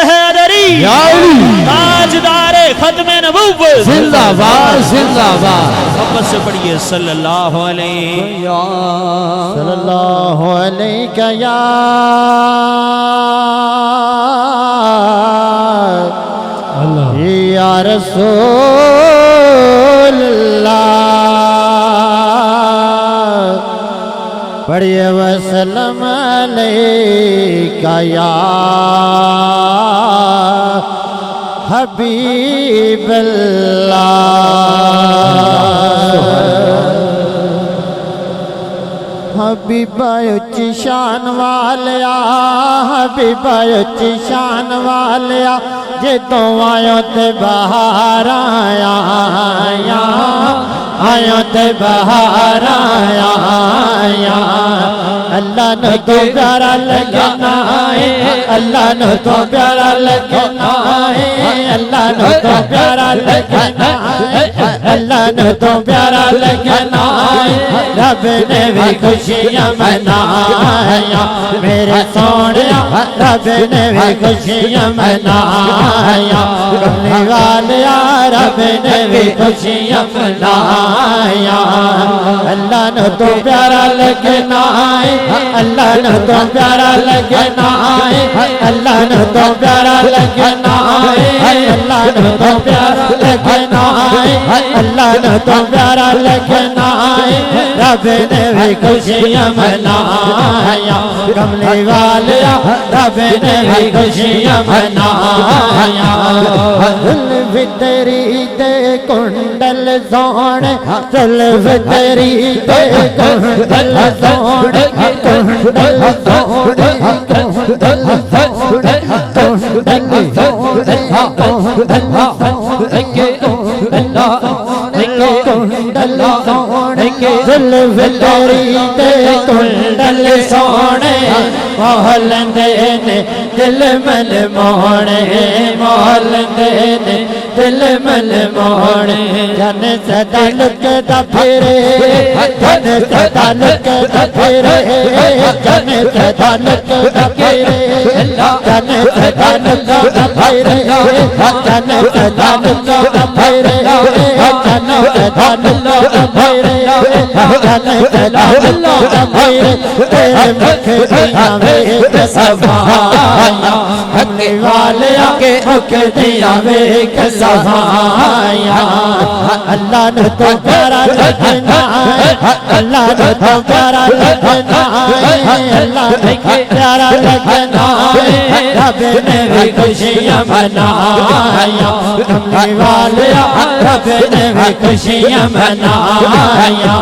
حیدری، یا علی۔ تاجدار ختم نبوت، زندہ باد، زندہ باد۔ محبت سے پڑھیے صلی اللہ علیہ صلی اللہ علیہ یا یا رسول اللہ، پڑھیے وسلم علیکہ یا حبیب اللہ۔ حبیبہ اچھی شان والیا، حبیبہ اچھی شان والیا، جدوں آیوں تے بہار آیا، آیوں تے بہار آیا، اللہ نو تو پیارا لگنا ہے، اللہ نو تو پیارا لگنا ہے، اللہ نو تو پیارا لگنا ہے، اللہ نو تو پیارا لگنا ہے، رب نے بھی خوشیاں منایا، میرے سونیا رب نے بھی خوشیاں منایا، کملی والیا رب نے بھی خوشیاں منایا، اللہ نو تو پیارا لگنا ہے، اللہ نو تو پیارا لگنا ہے، اللہ نو تو پیارا لگنا ہے، اللہ نو تو پیارا لگنا ہے اللہ نو تو پیارا لگنا ہے رب نے بھی خوشیاں منایا کملی والیا رب نے بھی خوشیاں منایا زلف تیری دے کنڈل سونے زلف تیری دے کنڈل سونے کنڈل سونے کنڈل سونے کنڈل سونے کنڈل سونے زلف تیری دے کنڈل سونے محل دینے دل مل موڑے محل دینے دل مل موڑے جن سدا لکتا پھرے جن سدا لکتا پھرے جن سدا لکتا پھرے جن سدا لکتا پھرے جن سدا لکتا پھرے جن سدا لکتا پھرے جن سدا لکتا پھرے تیرے مکھ دیاں ویک صفایا کملی والیا کے مکھ دیاں ویک صفایا اللہ نے تو پیارا لگنا ہے اللہ نے تو پیارا لگنا ہے اللہ نے پیارا لگنا ہے رب نے بھی خوشیاں منایا کملی والیا رب نے بھی خوشیاں منایا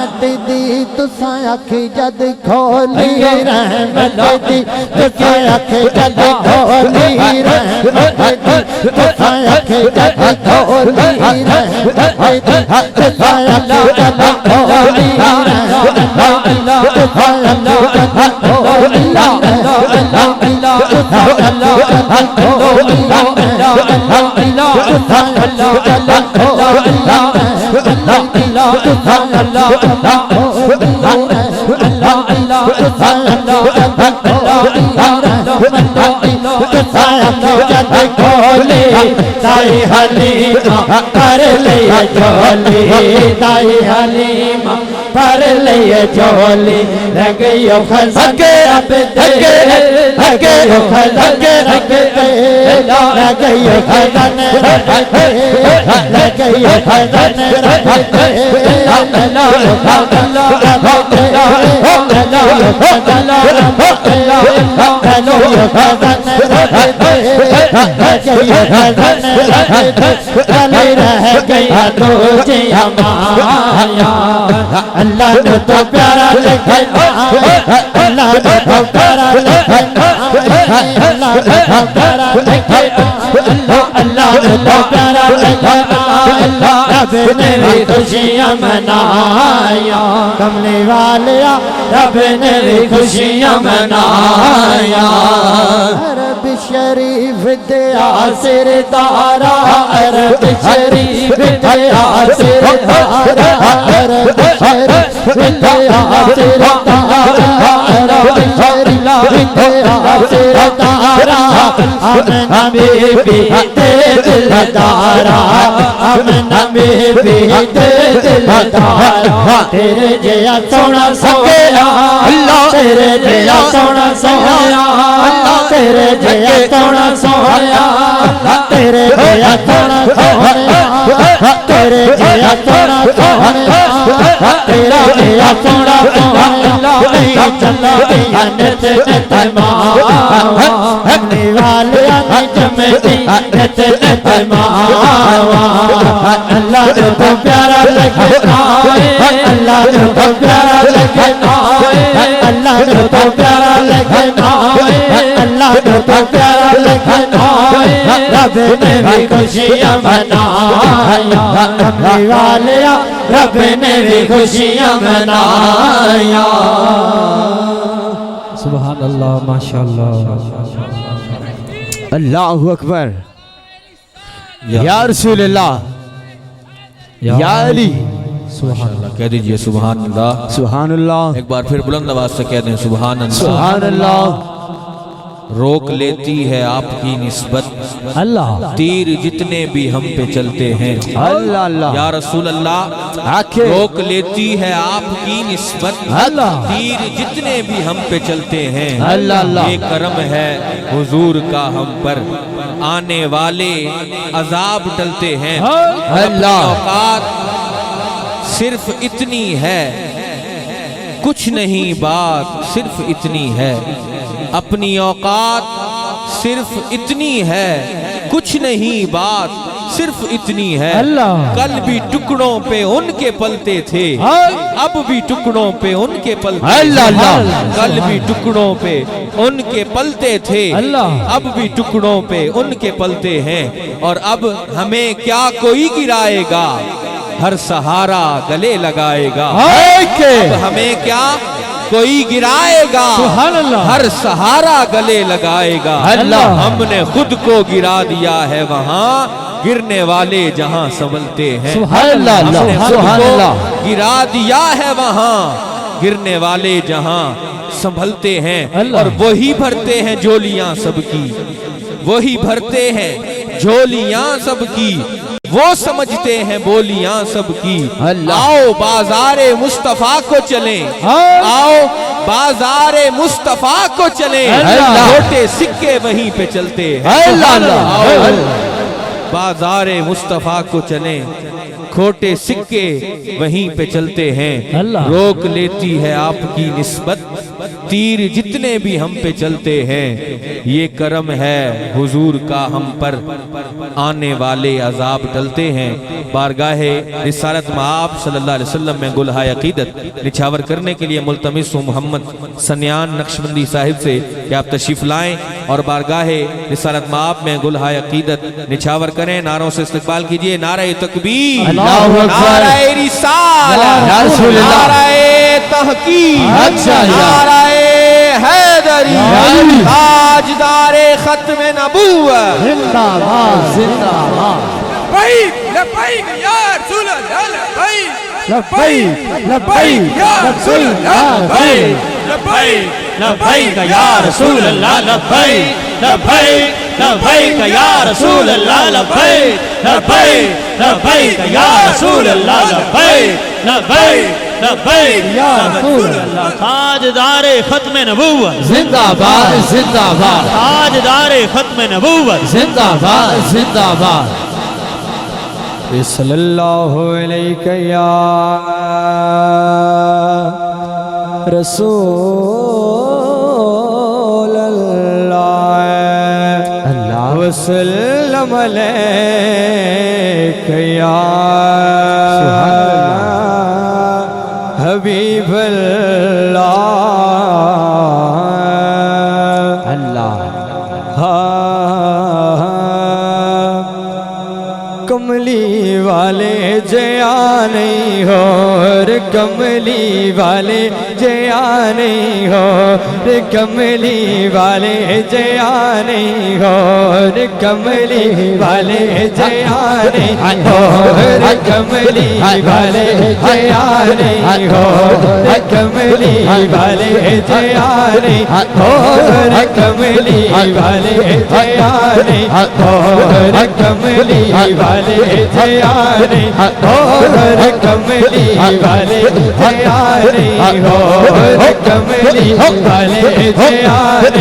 رحمت دی تساں اکھی جد کھولی رحمت دی تساں اکھی جد کھولی رحمت دی تساں اکھی جد کھولی رحمت دی تساں اکھی جد کھولی رحمت دی تساں اکھی جد کھولی دائی حلیمہ پر لیا جولی دائی حلیمہ پر لیا جولی لگیو خزن رب دے لگیو خزن رب دے لگیو خزن رب دے لگیو خزن رب دے لگیو خزن رب دے لگیو خزن رب دے لگیو خزن رب دے لگیو خزن رب دے چلی رہ گیا تجھے ہمایا اللہ نے تو پیارا لگنا ہے اللہ نے تو پیارا لگنا ہے اللہ نے تو پیارا لگنا ہے اللہ نے تو پیارا لگنا ہے رب نے بھی خوشیاں منایا کملی والیا رب نے بھی خوشیاں منایا عرب شریف دے آسر دارا عرب شریف دے آسر دارا عرب شریف دے آسر دارا عرب شریف دے آسر دارا آمنہ بی بی دے دل دارا آمنہ بی بی دے دل دارا تیرے جیا سونا سویا تیرے جیا سونا سویا تیرے جیا سونا سویا تیرے جیا سونا سویا تیرے جیا سونا سویا تیرے جیا سونا سویا چلا دیا نت نت ماوا ہمیں والیا نجم دیا نت نت ماوا اللہ نے تو پیارا لگنا ہے اللہ نے تو پیارا لگنا ہے اللہ نے تو پیارا لگنا ہے اللہ نے تو پیارا لگنا ہے رب نے بھی خوشیاں منایا کملی والیا رب نے بھی خوشیاں منایا سبحان اللہ ماشاءاللہ اللہ اکبر یا رسول اللہ یا علی سبحان اللہ کہہ دیجئے سبحان اللہ سبحان اللہ ایک بار پھر بلند آواز سے کہہ دیں سبحان اللہ سبحان اللہ روک لیتی ہے آپ کی نسبت اللہ تیر جتنے بھی ہم پہ چلتے ہیں اللہ اللہ یا رسول اللہ آکھے روک لیتی ہے آپ کی نسبت اللہ تیر جتنے بھی ہم پہ چلتے ہیں اللہ اللہ یہ کرم ہے حضور کا ہم پر آنے والے عذاب ٹلتے ہیں. اللہ. اپنی اوقات صرف اتنی ہے، کچھ نہیں بات صرف اتنی ہے. اپنی اوقات صرف اتنی ہے، کچھ نہیں بات صرف اتنی ہے. اللہ. کل بھی ٹکڑوں پہ ان کے پلتے تھے، اب بھی ٹکڑوں پہ ان کے پلتے اللہ تھے. اللہ. کل بھی ٹکڑوں پہ ان کے پلتے تھے، اللہ. اب بھی ٹکڑوں پہ ان کے پلتے ہیں. اور اب ہمیں کیا کوئی گرائے گا، ہر سہارا گلے لگائے گا. اب ہمیں کیا کوئی گرائے گا، سبحان اللہ. ہر سہارا گلے لگائے گا. اللہ. ہم نے خود کو گرا دیا ہے وہاں، گرنے والے جہاں سنبھلتے ہیں. سبحان اللہ. ہم نے خود سبحان کو اللہ. گرا دیا ہے وہاں، گرنے والے جہاں سنبھلتے ہیں. اللہ. اور وہی بھرتے ہیں جھولیاں سب کی، وہی بھرتے ہیں جھولیاں سب کی، وہ سمجھتے ہیں بولیاں سب کی. اللہ. آؤ بازار مصطفیٰ کو چلیں، آؤ بازار مصطفیٰ کو چلیں. اللہ. چھوٹے سکے وہیں پہ چلتے ہیں. اللہ. آؤ بازار مصطفیٰ کو چلیں، کھوٹے سکے وہیں پہ چلتے ہیں. اللہ. روک لیتی ہے آپ کی نسبت، تیر جتنے بھی ہم پہ چلتے ہیں. یہ کرم ہے حضور کا ہم پر، آنے والے عذاب ٹلتے ہیں. بارگاہ رسالت مآب صلی اللہ علیہ وسلم میں گلہا عقیدت نچھاور کرنے کے لیے ملتمس ہوں محمد سنیان نقشبندی صاحب سے کہ آپ تشریف لائیں اور بارگاہ رسالت مآب میں گلہا عقیدت نچھاور کریں. نعروں سے استقبال کیجئے. نعرہ تکبیر، اللہ اکبر، نعرہ رسالت، یا رسول اللہ، نعرہ تحقیق، اچھا اللہ، نعرہ حیدری، علی، تاجدار ختم نبوت. زندہ باد زندہ باد. لبیک یا رسول اللہ، لبیک لبیک لبیک یا رسول اللہ، لبیک لبیک یا رسول اللہ، لبیک لبیک لبیک یا رسول اللہ، لبیک لبیک لبیک یا رسول اللہ، لبیک لبیک لبیک یا رسول اللہ. تاجدار ختم نبوت، زندہ باد زندہ باد. تاجدار ختم نبوت. زندہ باد زندہ باد. صلی اللہ علیہ یا رسول اللہ، اللہ وسلم علیہ یا حبیب اللہ. کملی والے جیا نہیں ہو، کملی والے جیا نہیں ہو، کملی والے جیا نہیں ہو، کملی والے جیا نہیں ہو، کملی والے جیا نہیں ہو، کملی والے جیا نہیں ہو، کملی والے جیا نہیں ہو، کملی والے جیا نہیں ہو، کملی والے جیا نہیں ہو، کملی والے جیا نہیں ہو،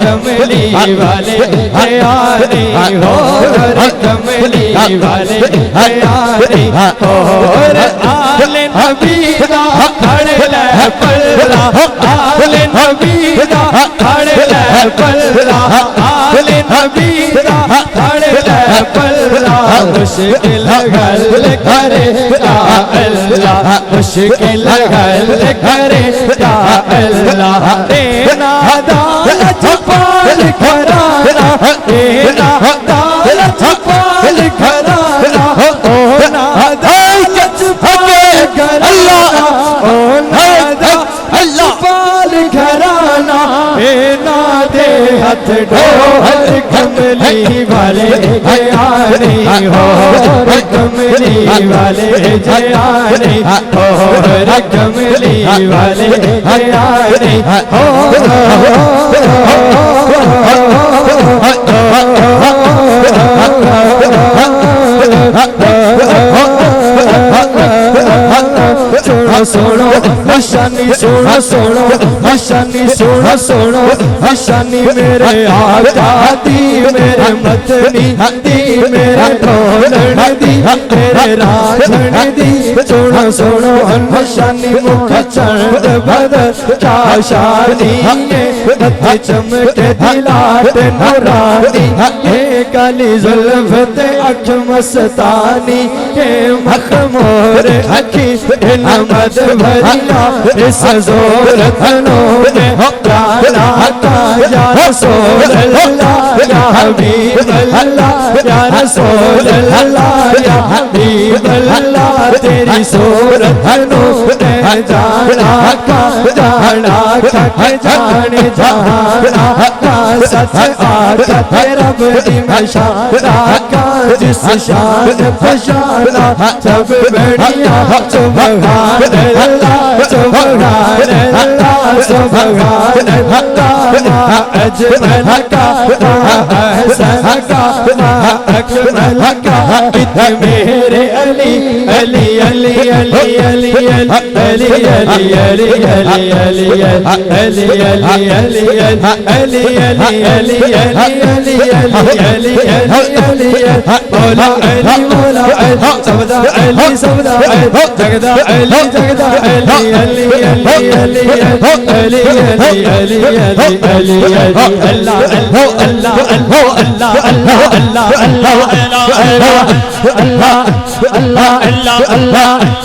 کملی والے جیا نہیں ہو، کملی والے جیا نہیں ہو. آل نبی دا پڑھ لے پلڑا، آل نبی دا پڑھ لے پلڑا، آل نبی دا پڑھ لے پلڑا. مشکل حل کرے یا اللہ، مشکل حل کرے یا اللہ. دینا دالت پال کرانا، دینا دالت پال کرانا، اونا دالت پال کرانا، اونا دالت پال کرانا. دینا دے ہاتھ ڈھول کملی والے جیا نہیں ہو، کملی والے جیا نہیں ہو، کملی والے جیا نہیں ہو. سنو نشانی سونا سونا نشانی سونا سونا نشانی میرے آقا دی میرے مدنی دی میرے ڈھولن دی میرے راجن دی سونا سونا نشانی مکھ چند بدر چاشانی بد چمکے دلات نورانی کالی زلفت اکھ مستانی مخمور اکھی علمت بھریا اس زورت نونے جانا کا یا رسول اللہ یا حبیب اللہ یا رسول اللہ یا حبیب اللہ تیری صورت نونے جانا کا جانے جانا کا سچ آقا تیرا بڑی مشارہ کا جس شان پشانا سب بڑھیا سبحان اللہ سبحان اللہ سبحان اللہ ما اجمل کا ما احسن کا ما اکمل کا میرے علی علی علی علی علی علی علی علی علی علی علی علی علی علی علی علی علی علی مولا علی مولا علی سبدا علی سبدا علی جگدا علی جگدا علی علی علی علی علی علی علی علی اللہ اللہ اللہ اللہ اللہ اللہ اللہ اللہ اللہ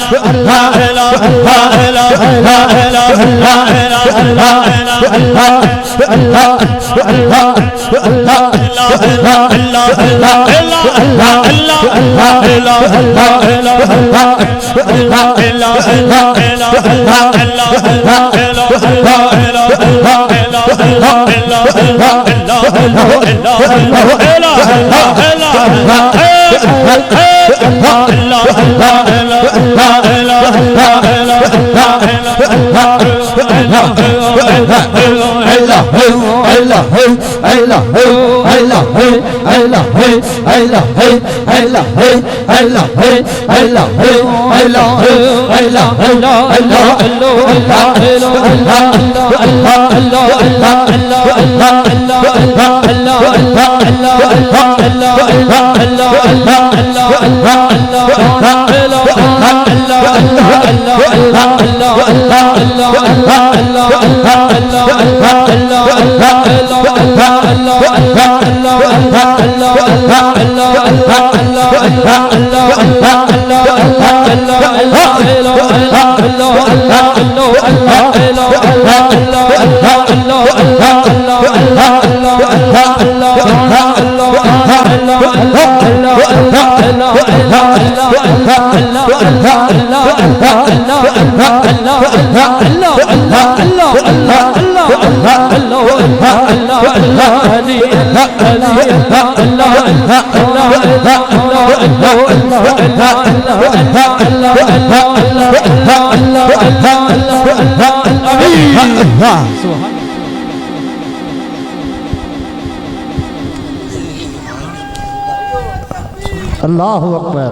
اللہ اکبر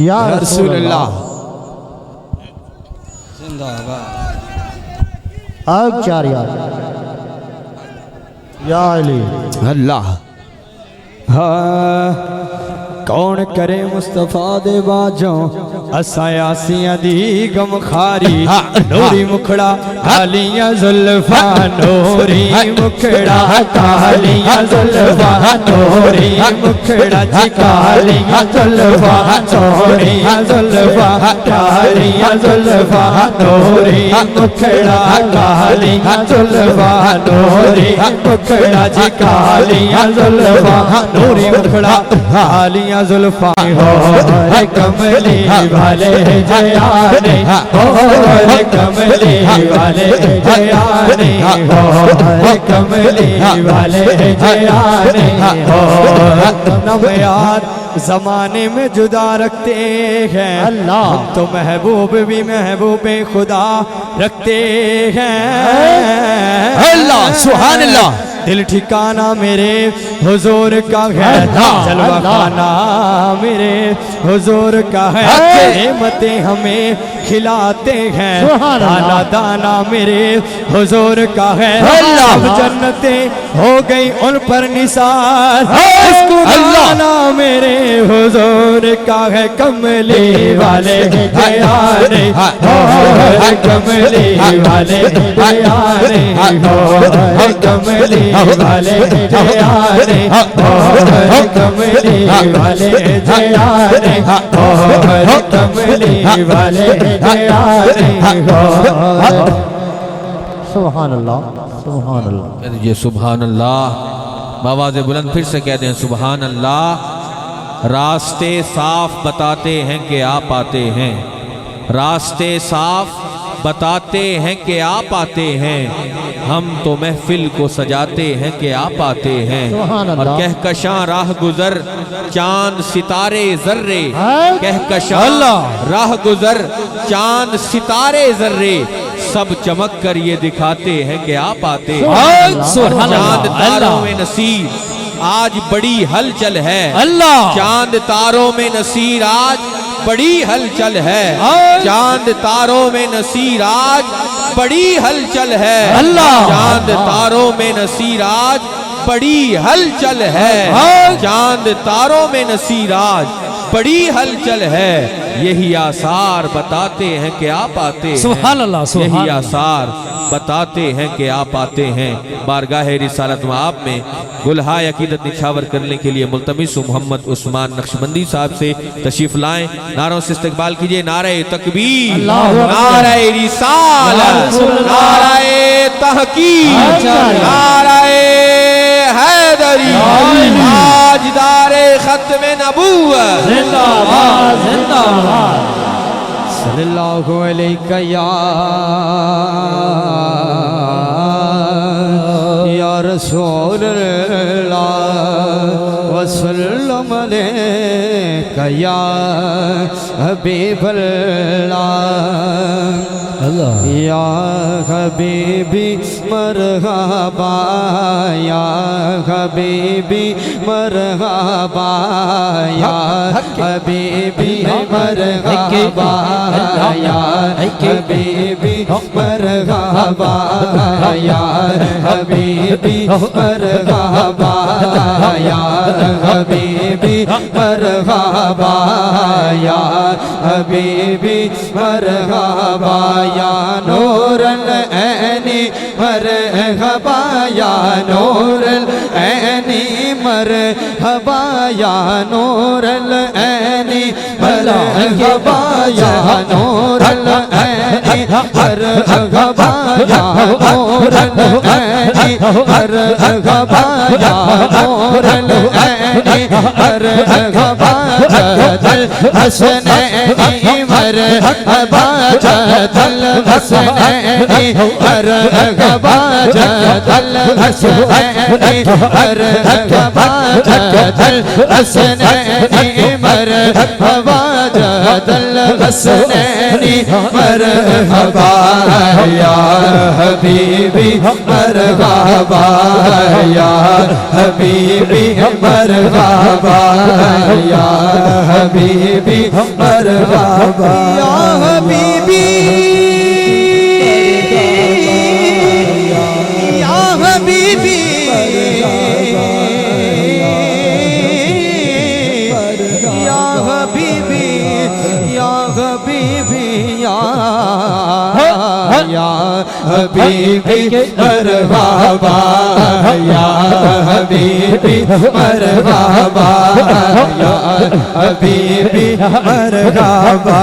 یا رسول اللہ اب چار یا علی اللہ کون کرے مصطفیٰ دے باجوں اساں یاسیاں دی غم خاری نوری مکھڑا کالیاں زلفاں نوری مکھڑا کالیاں زلفاں نوری مکھڑا جی کالیاں زلفاں چوڑیاں زلفاں کالیاں زلفاں نوری مکھڑا کالیاں زلفاں نوری مکھڑا جی کالیاں زلفاں نوری مکھڑا کالیاں زلفاں ہو کملی والے جیانے ہو کملی والے جیانے ہو کملی والے جیانے ہو نمیات زمانے میں جدا رکھتے ہیں ہم تو محبوب بھی محبوب خدا رکھتے ہیں اللہ سبحان اللہ دل ٹھکانہ میرے حضور کا ہے جلوہ خانہ میرے حضور کا ہے نعمتیں ہمیں کھلاتے ہیں دانا دانا میرے حضور کا ہے سب جنتیں ہو گئی ان پر نثار دانا میرے حضور کا ہے کملی والے پیارے کملی والے پیارے کملی والے پیارے کملی والے پیارے کملی والے سبحان اللہ سبحان اللہ یہ سبحان اللہ بآواز بلند پھر سے کہہ دیں سبحان اللہ راستے صاف بتاتے ہیں کہ آپ آتے ہیں راستے صاف بتاتے ہیں کہ آپ آتے ہیں ہم تو محفل کو سجاتے ہیں کہ آپ آتے ہیں اور کہکشاں راہ گزر چاند ستارے ذرے کہکشاں راہ گزر چاند ستارے ذرے سب چمک کر یہ دکھاتے ہیں کہ آپ آتے ہیں چاند تاروں میں نصیر آج بڑی ہلچل ہے چاند تاروں میں نصیر آج بڑی ہلچل ہے چاند تاروں میں نصیر آج بڑی ہلچل ہے چاند تاروں میں نصیر آج بڑی ہلچل ہے چاند تاروں میں نصیر آج بڑی ہلچل ہے یہی آثار بتاتے ہیں کہ آپ آتے ہیں سبحان اللہ یہی آثار بتاتے ہیں کہ آپ آتے ہیں بارگاہ رسالت مآب میں گلہائے عقیدت نچھاور کرنے کے لیے ملتمس محمد عثمان نقشبندی صاحب سے تشریف لائیں نعروں سے استقبال کیجئے نعرہ تکبیر نعرہ رسالت نعرہ تحقیق نعرہ حیدری تاجدار ختم نبوت زندہ باد زندہ باد صلی اللہ علیہ یا رسول اللہ وسلم علیہ یا حبیب اللہ یا حبیبی مرحبا یا حبیبی مرحبا یا حبیبی مرحبا یا حبیبی مرحبا یا حبیبی مرحبا یا حبیبی مرحبا یا حبیبی مرحبا یا نور العین مرحبا یا نور العین مرحبا یا نور العین مرحبا یا نور العین مرحبا یا نور العین مرحبا یا نور العین مرحبا جدل حسنین مرحبا جدل حسنین مرحبا جدل حسنین مرحبا جدل حسنین مرحبا جدل حسنین مرحبا یا حبیبی مرحبا یا حبیبی مرحبا یا حبیبی مرحبا یا حبیبی یا حبیبی یا حبیبی یا حبیبی یا حبیبی مرحبا یا حبیبی مرحبا یا حبیبی مرحبا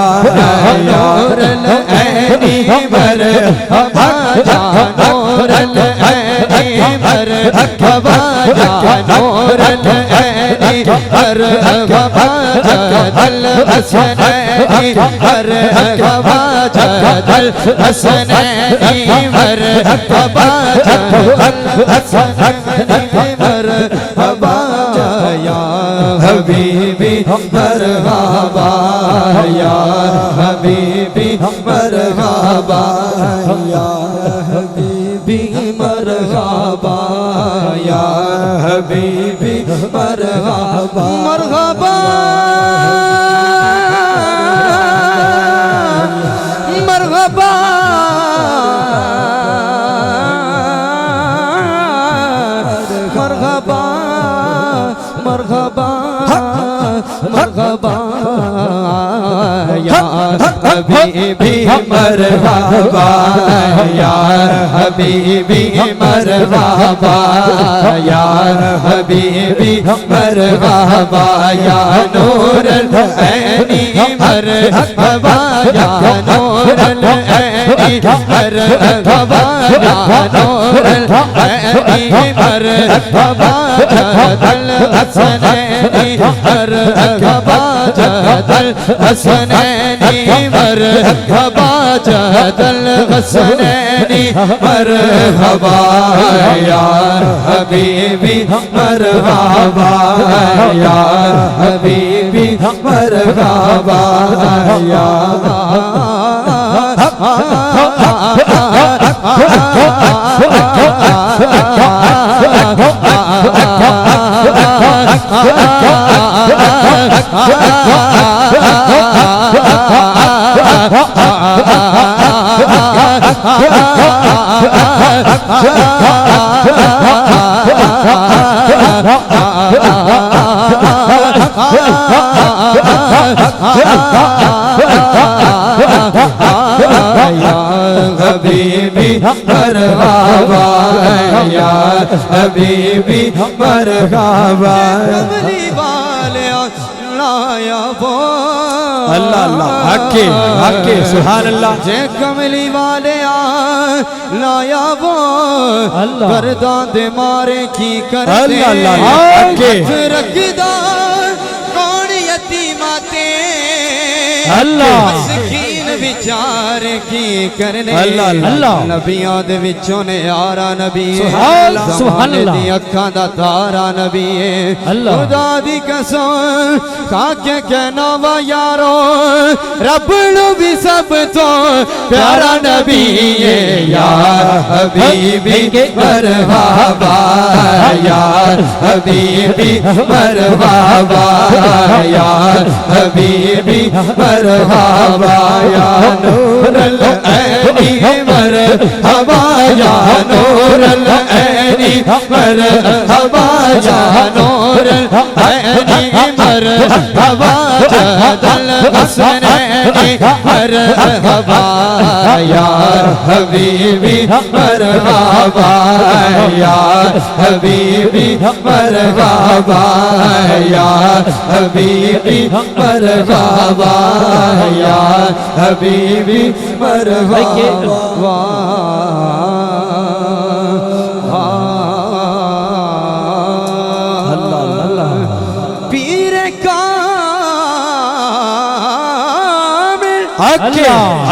نور العین مرحبا یا نور العین مرحبا یا نور العین مرحبا جدل حسنین مرحبا جدل حسنین مرحبا جدل حسنین مرحبا یا حبیبی مرحبا یا حبیبی مرحبا یا حبیبی مرحبا حبیبی مرحبا مرحبا مرحبا مرحبا مرحبا مرحبا یا حبیبی مرحبا یا حبیبی مرحبا یا حبیبی مرحبا یا نور العین مرحبا یا نور العین مرحبا یا نور العین مرحبا جد الحسنین مرحبا جد الحسنین مرحبا جد الحسنین مرحبا یا حبیبی مرحبا یا حبیبی مرحبا یا حبیبی مرحبا یا حبیبی مرحبا کملی والے لایا وہ اللہ اللہ حق سبحان اللہ جے کملی والے لایا وہ گردان دے مارے کی کر دے اللہ اللہ حق رکھدا کون یتیماتے اللہ مسکین بیچارے کی کرنے اللہ اللہ نبیوں دے وچوں نے آرا نبی سبحان اللہ دی اکھاں دا تارا نبی خدا دی قسم کھا کے کہنا وا یارو رب نو بھی سب تو پیارا نبی یا حبیبی مرحبا یا حبیبی مرحبا یا حبیبی مرحبا یا نور العین مرحبا یا نور العین مرحبا یا نور العین مرحبا جد الحسنین مرحبا یا حبیبی مرحبا یا حبیبی مرحبا یا حبیبی مرحبا یا حبیبی مرحبا پیر کامل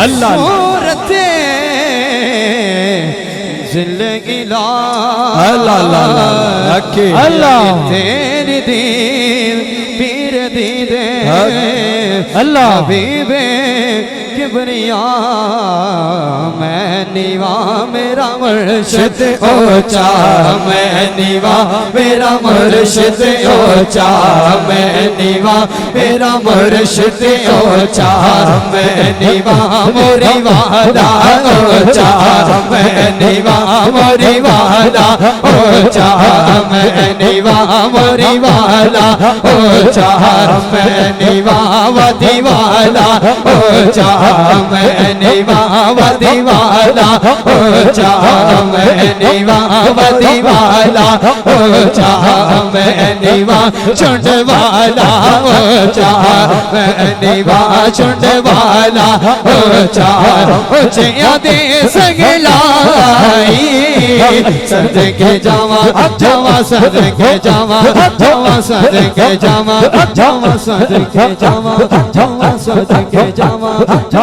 اللہ صورت زندگی لا اللہ اللہ تیری دین پیر دیدے اللہ حبیب کبریا میں نیوا میرا مرشد اونچا میں نیوا میرا مرشد اونچا میں نیوا میرا مرشد اونچا میں نیوا موری والا اونچا میں نیوا موری والا اونچا میں نیوا موری والا اونچا میں نیوا ودی والا اونچا میں نیوا ودی والا اونچا میں نیوا ودی والا اونچا میں نیوا چنڈ والا اونچا میں نیوا چنڈ والا اونچا اونچیاں دے سگلائی سد کے جاواں جاواں سد کے جاواں جاواں سد کے جاواں جاواں سد کے جاواں جاواں سد کے جاواں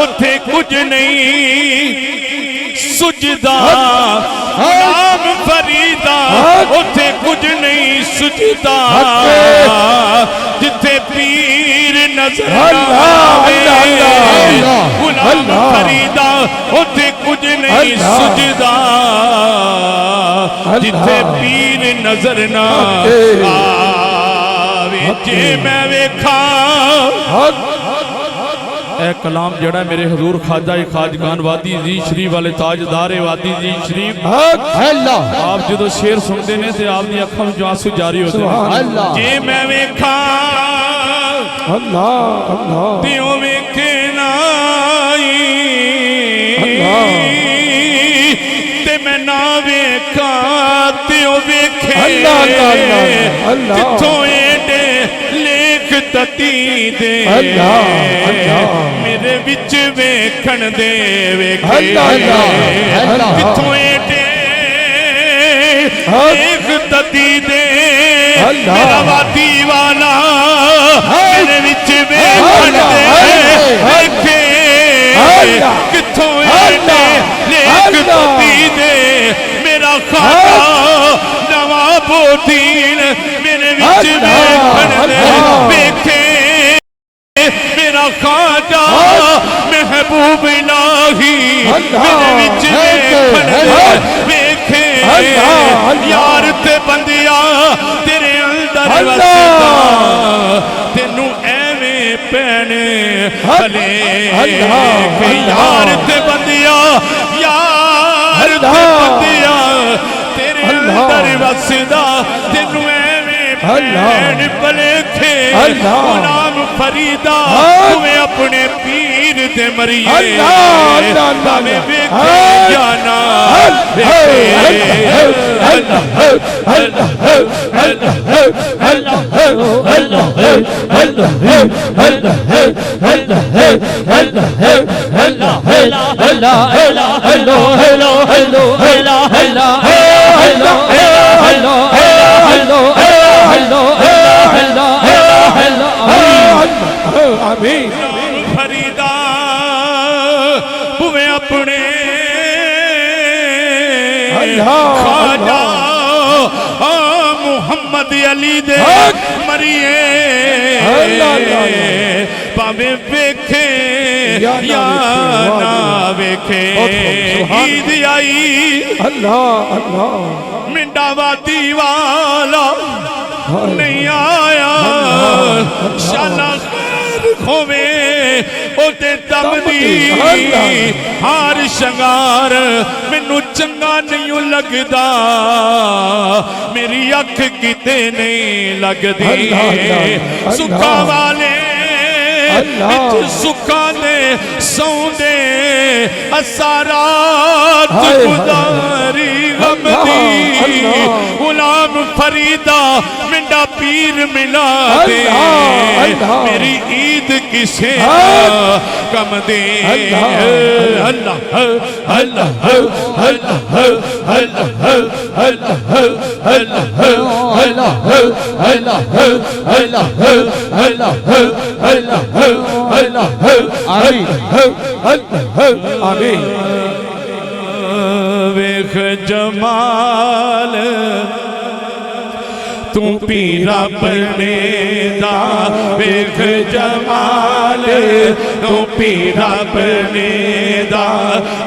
اتھے کچھ نہیں سجدہ غلام فریدہ اتھے کچھ نہیں سجدہ جتھے پیر نظر آوے غلام فریدہ اتھے کچھ نہیں سجدہ جتھے پیر نظر نہ آوے جے میں ویکھا اے کلام جڑا میرے حضور خواجہ خواجگان وادی زی شریف والے تاجدار وادی زی شریف آپ جدو شیر سنتے نے تے آپ دی اکھاں وچوں آنسو جاری ہوتے ہیں جے میں ویکھاں تیوں ویکھے نائی تے میں نہ ویکھاں تیوں ویکھے کتھوں ایڈے لیکھ تتی دے میرے وچ ویکھن دے ویکھے کتھوں ایڈے لیکھ تتی دے میرا وادی والا میرے وچ ویکھن دے ویکھے کتھوں ایڈے لیکھ تتی دے میرا خواجہ نواب الدین میرے وچ ویکھن دے ویکھے میرا خواجہ محبوب الہی میرے وچ ویکھن دے ویکھے یار تے بندیا تیرے اندر وسدا تینوں ایویں پینے بھلے یار تے بندیا یار تے بندیا تیرے اندر وسدا تینوں ایویں پینے بھلے تھے غلام فریدہ تمہیں اپنے پیر دے مریے تمہیں ویکھے جانا فریدہ تمہیں اپنے خواجہ محمد علی دے مریے پاویں ویکھے یا نہ ویکھے عید آئی منڈا وادی والا نہیں آیا شالا خیر کھوے اوتے دم دی ہار شنگار مینوں چنگا نہیں لگدا میری اکھ کتے نہیں لگدی سکھا والے سکھا دے سوندے اسارات گزاری غم دی غلام فریدہ منڈا پیر ملا دے میری عید کسے کم دے اللہ اللہ اللہ ویکھ جمال تو پیرا بنے دا ویکھ جمال تو پیرا بنے دا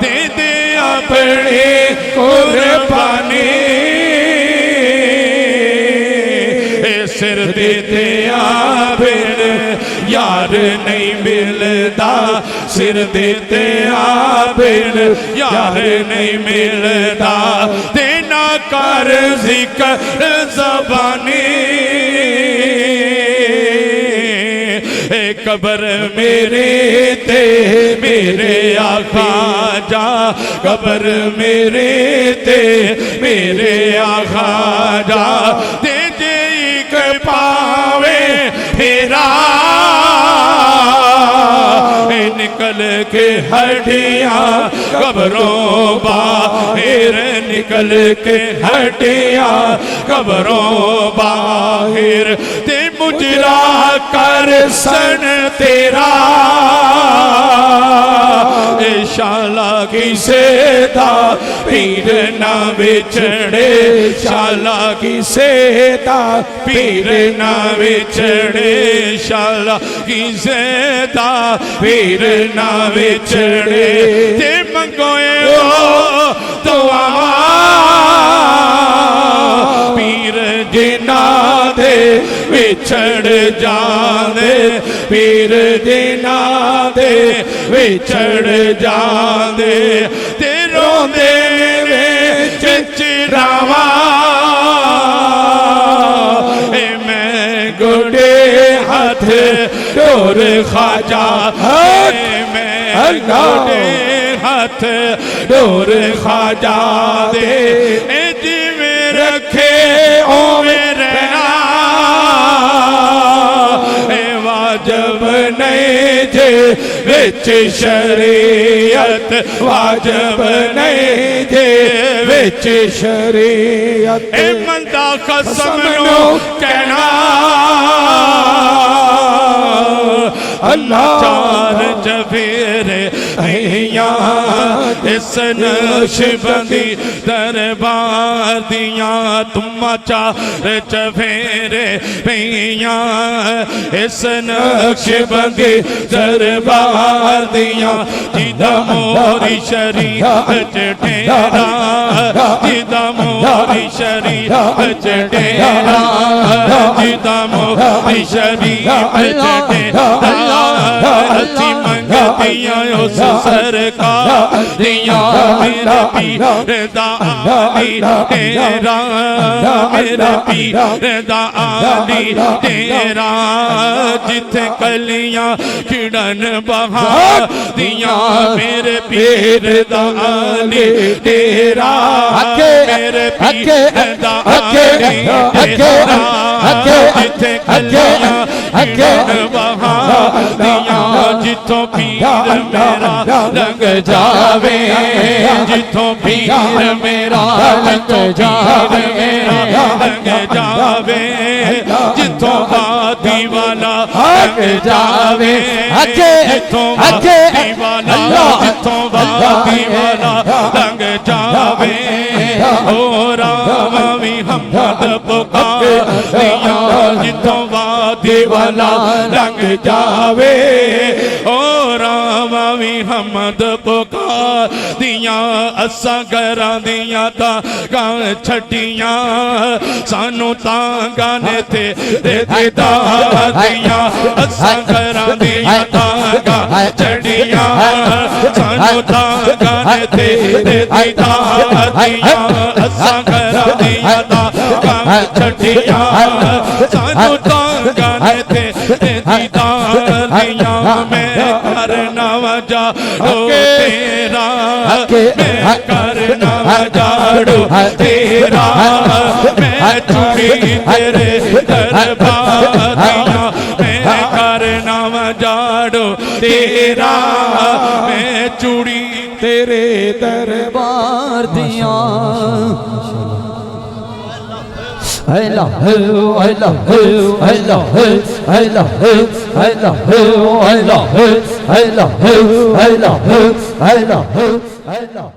دے دے اپنے قربانی سر دے دے آبر یار نہیں ملتا سر دیتے آبر یار نہیں ملتا دینا کر ذکر زبانی اے قبر میرے تے میرے آقا جا قبر میرے تے میرے آقا جا دے دے ایک پاوے پھیرا نکل کے ہڈیاں قبروں باہر نکل کے ہڈیاں قبروں باہر تے مجرا کر سن تیرا شالا کسے دا پیر نہ بچھڑے شالا کسے دا پیر نہ بچھڑے شالا کسے دا پیر نہ بچھڑے تے منگوئے ہو دعا پیر جنا دے بچھڑ جاندے پیر جنا دے بچھڑ جاندے تے روندے وچ چراواں اے میں گوڑے ہاتھ ڈور خواجہ اے میں گوڑے ہاتھ ڈور خواجہ دے اے جی میں رکھے او میں رہنا اے واجب نہیں جے وچ شریعت واجب نہیں جے وچ شریعت اے مندہ قسم نو کہنا اللہ چار چفیرے اس نقشبندی دربار دیاں تم چار چفیرے اس نقشبندی دربار دیاں جیدہ موری شریعت ڈیرا جیدہ موری شریعت ڈیرا جیدہ موری شریعت ڈیرا اچھی منگتیاں اس سرکار دیاں میرے پیر دا آلی تیرا میرے پیر دا آلی تیرا جتھے کلیاں کھڑن بہار دیاں میرے پیر دا آلی تیرا میرے پیر دا آلی تیرا جتھے کلیاں کھڑن بہار دیاں جتھوں پیر میرا لنگ جاوے جتھوں پیر میرا لنگ جاوے لنگ جاوے جتھوں وادی والا لنگ جاوے جتھوں وادی والا جتھوں وادی والا لنگ جاوے او راوی حمد پکار دیاں جتھوں وادی والا لنگ جاوے او راوی حمد پکار دیاں اساں گھراں دیاں تانگاں چھٹیاں سانو تانگاں نے تے دیدار دیاں اساں گھراں دیاں تانگاں چھٹیاں سانو تانگاں نے تے دیدار دیاں اساں گھراں دیاں تانگاں چھٹیاں سانو تانگاں نے تے دیدار دیاں میں کرنا وجاڑو تیرا میں کرنا وجاڑو تیرا میں چوڑی تیرے دربار دیاں میں کرنا وجاڑو تیرا میں چوڑی تیرے دربار دیاں Allah Allah Allah Allah Allah Allah Allah Allah Allah Allah